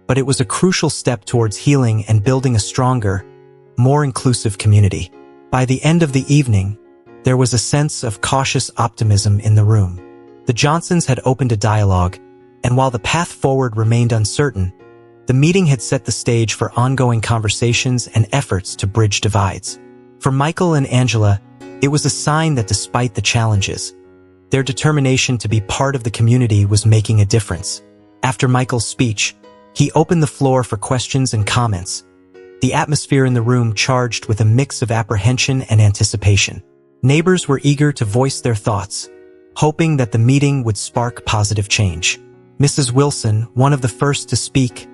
but it was a crucial step towards healing and building a stronger, more inclusive community. By the end of the evening, there was a sense of cautious optimism in the room. The Johnsons had opened a dialogue, and while the path forward remained uncertain, the meeting had set the stage for ongoing conversations and efforts to bridge divides. For Michael and Angela, it was a sign that despite the challenges, their determination to be part of the community was making a difference. After Michael's speech, he opened the floor for questions and comments, the atmosphere in the room charged with a mix of apprehension and anticipation. Neighbors were eager to voice their thoughts, hoping that the meeting would spark positive change. Mrs. Wilson, one of the first to speak,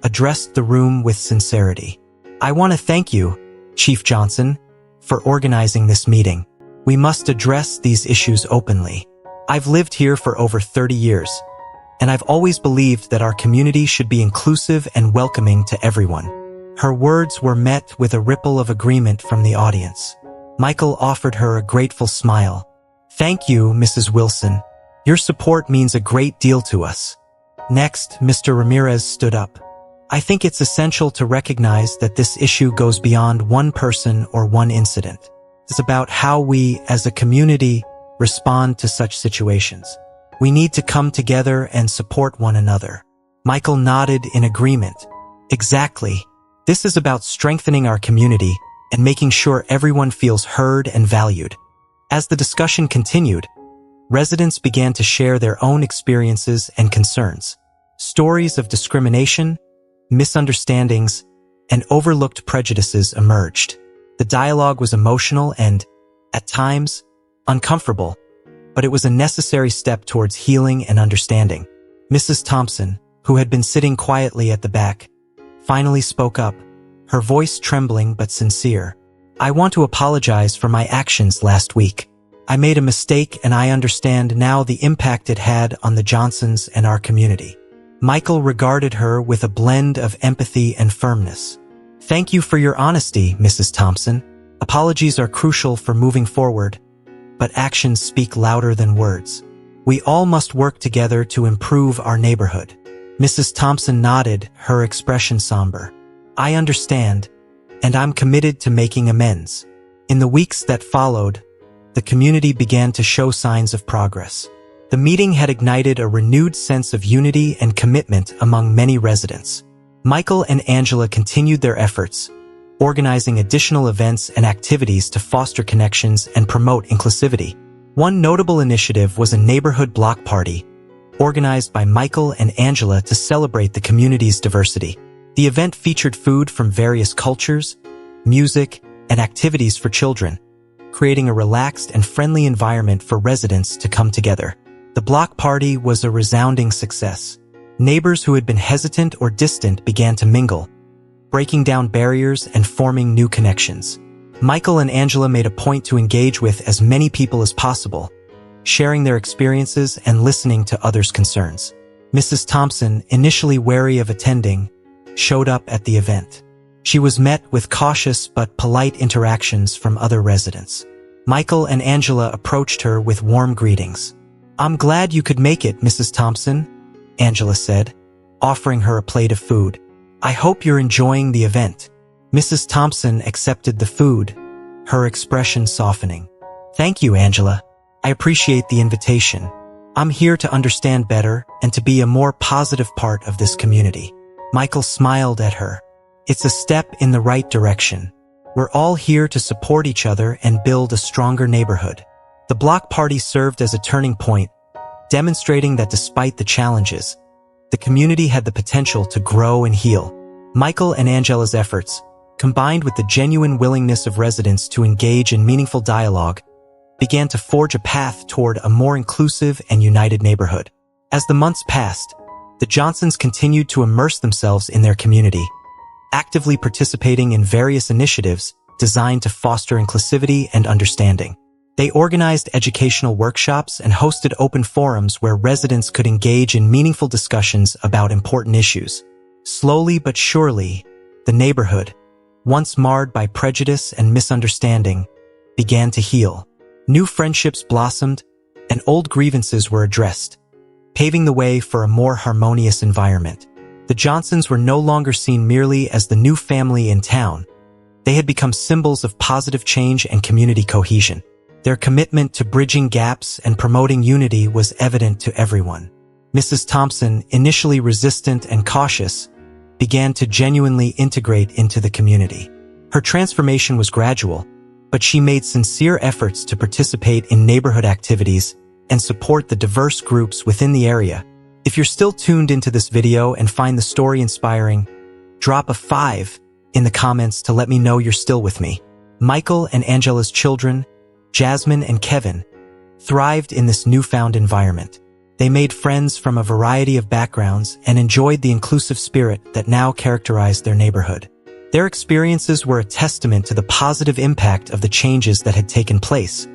addressed the room with sincerity. "I want to thank you, Chief Johnson, for organizing this meeting. We must address these issues openly. I've lived here for over 30 years, and I've always believed that our community should be inclusive and welcoming to everyone." Her words were met with a ripple of agreement from the audience. Michael offered her a grateful smile. "Thank you, Mrs. Wilson. Your support means a great deal to us." Next, Mr. Ramirez stood up. "I think it's essential to recognize that this issue goes beyond one person or one incident. It's about how we, as a community, respond to such situations. We need to come together and support one another." Michael nodded in agreement. "Exactly. This is about strengthening our community and making sure everyone feels heard and valued." As the discussion continued, residents began to share their own experiences and concerns. Stories of discrimination, misunderstandings, and overlooked prejudices emerged. The dialogue was emotional and, at times, uncomfortable, but it was a necessary step towards healing and understanding. Mrs. Thompson, who had been sitting quietly at the back, finally spoke up, her voice trembling but sincere. "I want to apologize for my actions last week. I made a mistake and I understand now the impact it had on the Johnsons and our community." Michael regarded her with a blend of empathy and firmness. "Thank you for your honesty, Mrs. Thompson. Apologies are crucial for moving forward, but actions speak louder than words." We all must work together to improve our neighborhood. Mrs. Thompson nodded, her expression somber. I understand, and I'm committed to making amends. In the weeks that followed, the community began to show signs of progress. The meeting had ignited a renewed sense of unity and commitment among many residents. Michael and Angela continued their efforts, organizing additional events and activities to foster connections and promote inclusivity. One notable initiative was a neighborhood block party, organized by Michael and Angela to celebrate the community's diversity. The event featured food from various cultures, music, and activities for children, creating a relaxed and friendly environment for residents to come together. The block party was a resounding success. Neighbors who had been hesitant or distant began to mingle, breaking down barriers and forming new connections. Michael and Angela made a point to engage with as many people as possible, sharing their experiences and listening to others' concerns. Mrs. Thompson, initially wary of attending, showed up at the event. She was met with cautious but polite interactions from other residents. Michael and Angela approached her with warm greetings. I'm glad you could make it, Mrs. Thompson, Angela said, offering her a plate of food. I hope you're enjoying the event. Mrs. Thompson accepted the food, her expression softening. Thank you, Angela. I appreciate the invitation. I'm here to understand better and to be a more positive part of this community. Michael smiled at her. It's a step in the right direction. We're all here to support each other and build a stronger neighborhood. The block party served as a turning point, demonstrating that despite the challenges, the community had the potential to grow and heal. Michael and Angela's efforts, combined with the genuine willingness of residents to engage in meaningful dialogue, began to forge a path toward a more inclusive and united neighborhood. As the months passed, the Johnsons continued to immerse themselves in their community, actively participating in various initiatives designed to foster inclusivity and understanding. They organized educational workshops and hosted open forums where residents could engage in meaningful discussions about important issues. Slowly but surely, the neighborhood, once marred by prejudice and misunderstanding, began to heal. New friendships blossomed, and old grievances were addressed, paving the way for a more harmonious environment. The Johnsons were no longer seen merely as the new family in town. They had become symbols of positive change and community cohesion. Their commitment to bridging gaps and promoting unity was evident to everyone. Mrs. Thompson, initially resistant and cautious, began to genuinely integrate into the community. Her transformation was gradual, but she made sincere efforts to participate in neighborhood activities and support the diverse groups within the area. If you're still tuned into this video and find the story inspiring, drop a 5 in the comments to let me know you're still with me. Michael and Angela's children, Jasmine and Kevin, thrived in this newfound environment. They made friends from a variety of backgrounds and enjoyed the inclusive spirit that now characterized their neighborhood. Their experiences were a testament to the positive impact of the changes that had taken place,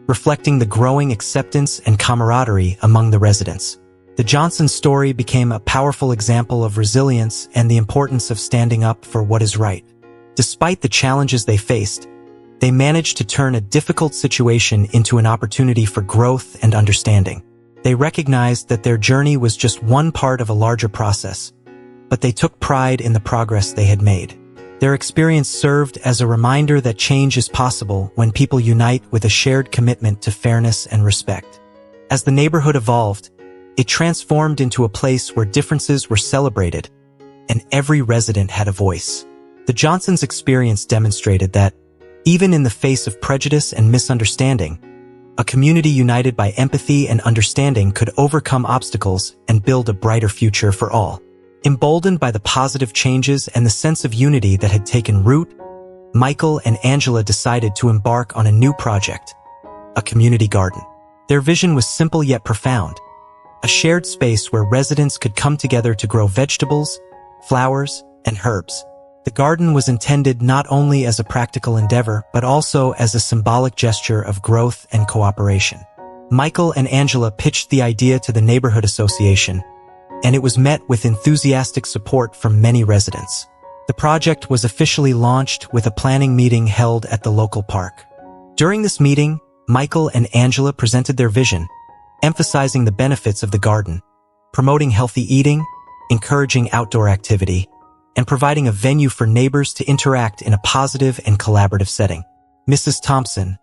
reflecting the growing acceptance and camaraderie among the residents. The Johnson story became a powerful example of resilience and the importance of standing up for what is right. Despite the challenges they faced, they managed to turn a difficult situation into an opportunity for growth and understanding. They recognized that their journey was just one part of a larger process, but they took pride in the progress they had made. Their experience served as a reminder that change is possible when people unite with a shared commitment to fairness and respect. As the neighborhood evolved, it transformed into a place where differences were celebrated, and every resident had a voice. The Johnsons' experience demonstrated that, even in the face of prejudice and misunderstanding, a community united by empathy and understanding could overcome obstacles and build a brighter future for all. Emboldened by the positive changes and the sense of unity that had taken root, Michael and Angela decided to embark on a new project, a community garden. Their vision was simple yet profound, a shared space where residents could come together to grow vegetables, flowers, and herbs. The garden was intended not only as a practical endeavor, but also as a symbolic gesture of growth and cooperation. Michael and Angela pitched the idea to the neighborhood association, and it was met with enthusiastic support from many residents. The project was officially launched with a planning meeting held at the local park. During this meeting, Michael and Angela presented their vision, emphasizing the benefits of the garden, promoting healthy eating, encouraging outdoor activity, and providing a venue for neighbors to interact in a positive and collaborative setting. Mrs. Thompson,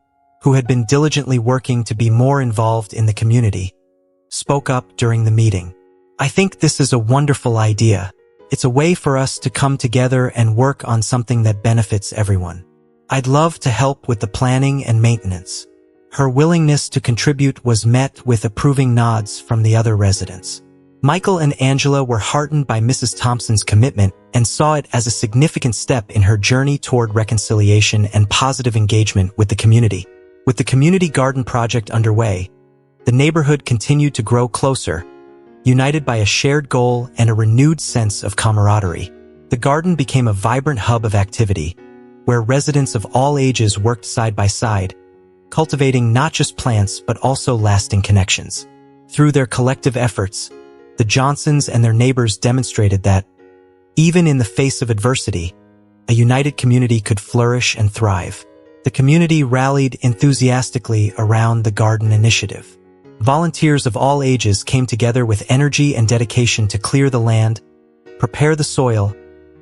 who had been diligently working to be more involved in the community, spoke up during the meeting. "I think this is a wonderful idea. It's a way for us to come together and work on something that benefits everyone. I'd love to help with the planning and maintenance." Her willingness to contribute was met with approving nods from the other residents. Michael and Angela were heartened by Mrs. Thompson's commitment and saw it as a significant step in her journey toward reconciliation and positive engagement with the community. With the community garden project underway, the neighborhood continued to grow closer, united by a shared goal and a renewed sense of camaraderie. The garden became a vibrant hub of activity, where residents of all ages worked side by side, cultivating not just plants but also lasting connections. Through their collective efforts, the Johnsons and their neighbors demonstrated that, even in the face of adversity, a united community could flourish and thrive. The community rallied enthusiastically around the garden initiative. Volunteers of all ages came together with energy and dedication to clear the land, prepare the soil,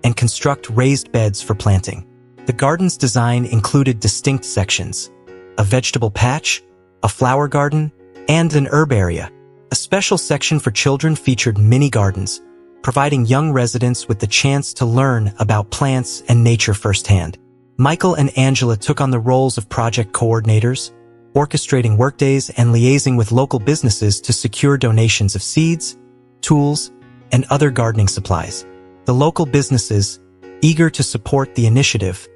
and construct raised beds for planting. The garden's design included distinct sections: a vegetable patch, a flower garden, and an herb area. A special section for children featured mini gardens, providing young residents with the chance to learn about plants and nature firsthand. Michael and Angela took on the roles of project coordinators, orchestrating workdays and liaising with local businesses to secure donations of seeds, tools, and other gardening supplies. The local businesses, eager to support the initiative,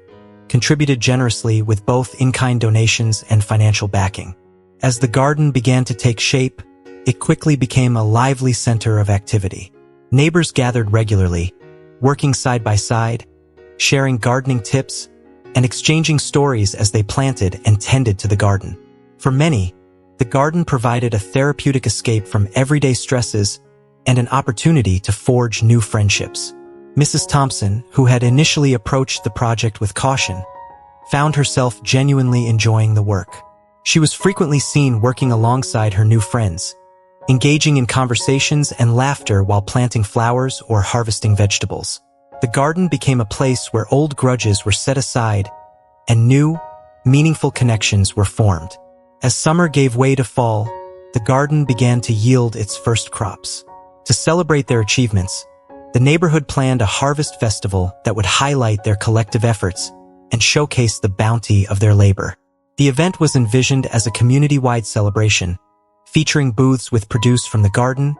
contributed generously with both in-kind donations and financial backing. As the garden began to take shape, it quickly became a lively center of activity. Neighbors gathered regularly, working side by side, sharing gardening tips, and exchanging stories as they planted and tended to the garden. For many, the garden provided a therapeutic escape from everyday stresses and an opportunity to forge new friendships. Mrs. Thompson, who had initially approached the project with caution, found herself genuinely enjoying the work. She was frequently seen working alongside her new friends, engaging in conversations and laughter while planting flowers or harvesting vegetables. The garden became a place where old grudges were set aside and new, meaningful connections were formed. As summer gave way to fall, the garden began to yield its first crops. To celebrate their achievements, the neighborhood planned a harvest festival that would highlight their collective efforts and showcase the bounty of their labor. The event was envisioned as a community-wide celebration, featuring booths with produce from the garden,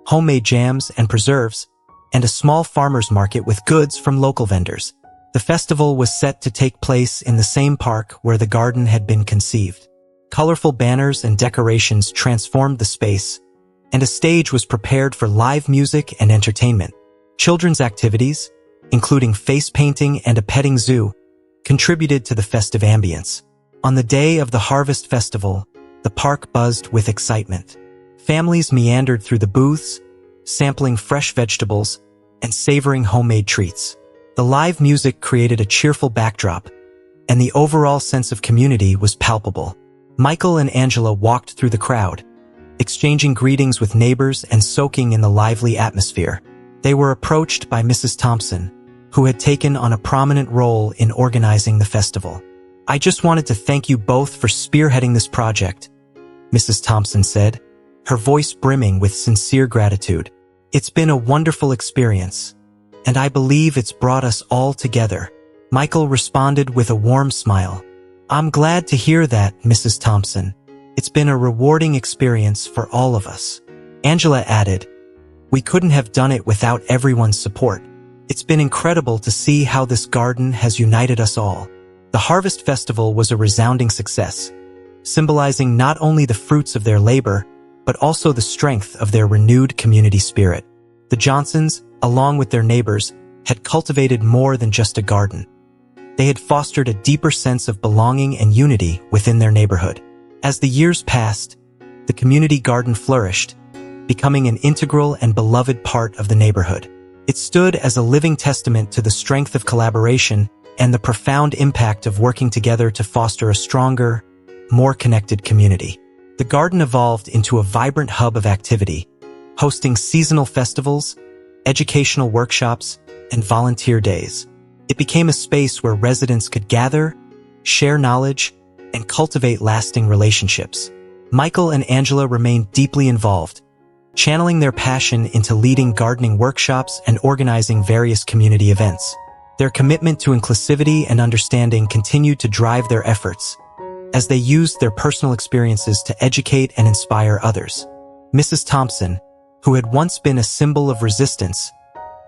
homemade jams and preserves, and a small farmer's market with goods from local vendors. The festival was set to take place in the same park where the garden had been conceived. Colorful banners and decorations transformed the space, and a stage was prepared for live music and entertainment. Children's activities, including face painting and a petting zoo, contributed to the festive ambience. On the day of the Harvest Festival, the park buzzed with excitement. Families meandered through the booths, sampling fresh vegetables and savoring homemade treats. The live music created a cheerful backdrop, and the overall sense of community was palpable. Michael and Angela walked through the crowd, exchanging greetings with neighbors and soaking in the lively atmosphere. They were approached by Mrs. Thompson, who had taken on a prominent role in organizing the festival. "I just wanted to thank you both for spearheading this project," Mrs. Thompson said, her voice brimming with sincere gratitude. "It's been a wonderful experience, and I believe it's brought us all together." Michael responded with a warm smile. "I'm glad to hear that, Mrs. Thompson. It's been a rewarding experience for all of us." Angela added, "We couldn't have done it without everyone's support. It's been incredible to see how this garden has united us all." The Harvest Festival was a resounding success, symbolizing not only the fruits of their labor, but also the strength of their renewed community spirit. The Johnsons, along with their neighbors, had cultivated more than just a garden. They had fostered a deeper sense of belonging and unity within their neighborhood. As the years passed, the community garden flourished, becoming an integral and beloved part of the neighborhood. It stood as a living testament to the strength of collaboration and the profound impact of working together to foster a stronger, more connected community. The garden evolved into a vibrant hub of activity, hosting seasonal festivals, educational workshops, and volunteer days. It became a space where residents could gather, share knowledge, and cultivate lasting relationships. Michael and Angela remained deeply involved, channeling their passion into leading gardening workshops and organizing various community events. Their commitment to inclusivity and understanding continued to drive their efforts, as they used their personal experiences to educate and inspire others. Mrs. Thompson, who had once been a symbol of resistance,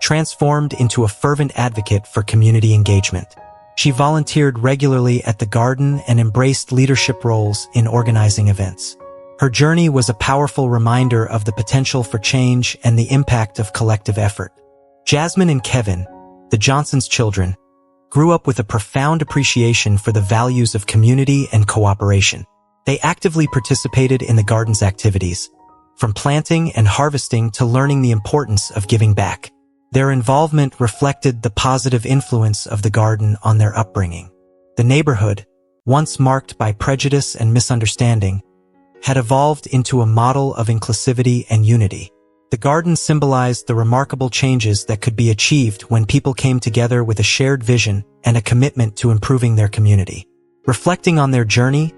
transformed into a fervent advocate for community engagement. She volunteered regularly at the garden and embraced leadership roles in organizing events. Her journey was a powerful reminder of the potential for change and the impact of collective effort. Jasmine and Kevin, the Johnsons' children, grew up with a profound appreciation for the values of community and cooperation. They actively participated in the garden's activities, from planting and harvesting to learning the importance of giving back. Their involvement reflected the positive influence of the garden on their upbringing. The neighborhood, once marked by prejudice and misunderstanding, had evolved into a model of inclusivity and unity. The garden symbolized the remarkable changes that could be achieved when people came together with a shared vision and a commitment to improving their community. Reflecting on their journey,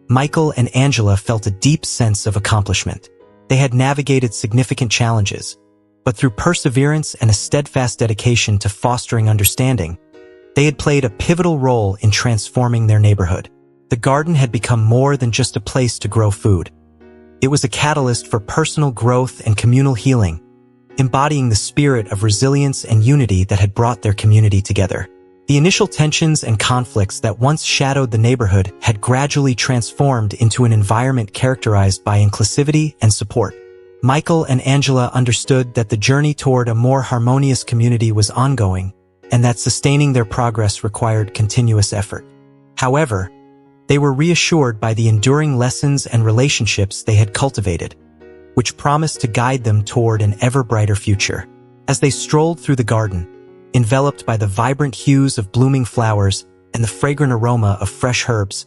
Michael and Angela felt a deep sense of accomplishment. They had navigated significant challenges, but through perseverance and a steadfast dedication to fostering understanding, they had played a pivotal role in transforming their neighborhood. The garden had become more than just a place to grow food. It was a catalyst for personal growth and communal healing, embodying the spirit of resilience and unity that had brought their community together. The initial tensions and conflicts that once shadowed the neighborhood had gradually transformed into an environment characterized by inclusivity and support. Michael and Angela understood that the journey toward a more harmonious community was ongoing, and that sustaining their progress required continuous effort. However, they were reassured by the enduring lessons and relationships they had cultivated, which promised to guide them toward an ever brighter future. As they strolled through the garden, enveloped by the vibrant hues of blooming flowers and the fragrant aroma of fresh herbs,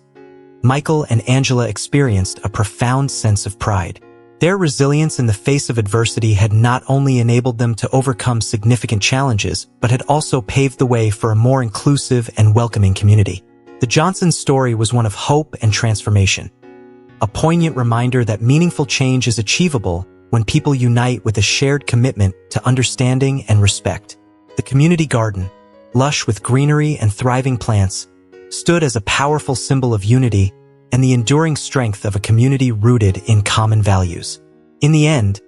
Michael and Angela experienced a profound sense of pride. Their resilience in the face of adversity had not only enabled them to overcome significant challenges, but had also paved the way for a more inclusive and welcoming community. The Johnsons' story was one of hope and transformation, a poignant reminder that meaningful change is achievable when people unite with a shared commitment to understanding and respect. The community garden, lush with greenery and thriving plants, stood as a powerful symbol of unity and the enduring strength of a community rooted in common values. In the end,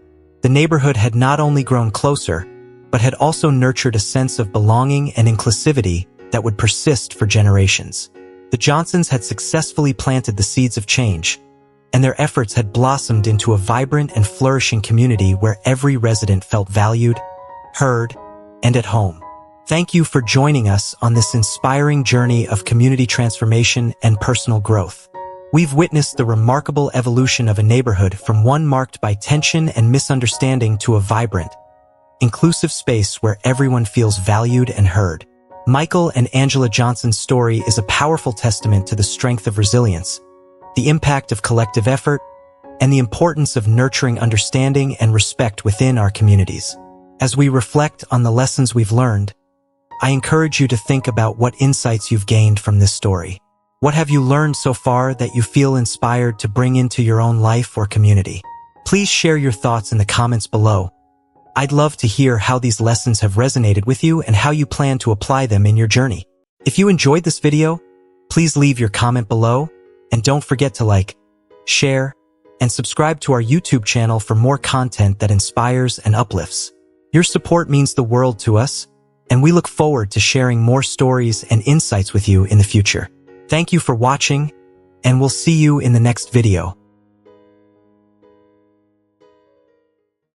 the neighborhood had not only grown closer, but had also nurtured a sense of belonging and inclusivity that would persist for generations. The Johnsons had successfully planted the seeds of change, and their efforts had blossomed into a vibrant and flourishing community where every resident felt valued, heard, and at home. Thank you for joining us on this inspiring journey of community transformation and personal growth. We've witnessed the remarkable evolution of a neighborhood from one marked by tension and misunderstanding to a vibrant, inclusive space where everyone feels valued and heard. Michael and Angela Johnson's story is a powerful testament to the strength of resilience, the impact of collective effort, and the importance of nurturing understanding and respect within our communities. As we reflect on the lessons we've learned, I encourage you to think about what insights you've gained from this story. What have you learned so far that you feel inspired to bring into your own life or community? Please share your thoughts in the comments below. I'd love to hear how these lessons have resonated with you and how you plan to apply them in your journey. If you enjoyed this video, please leave your comment below, and don't forget to like, share, and subscribe to our YouTube channel for more content that inspires and uplifts. Your support means the world to us, and we look forward to sharing more stories and insights with you in the future. Thank you for watching, and we'll see you in the next video.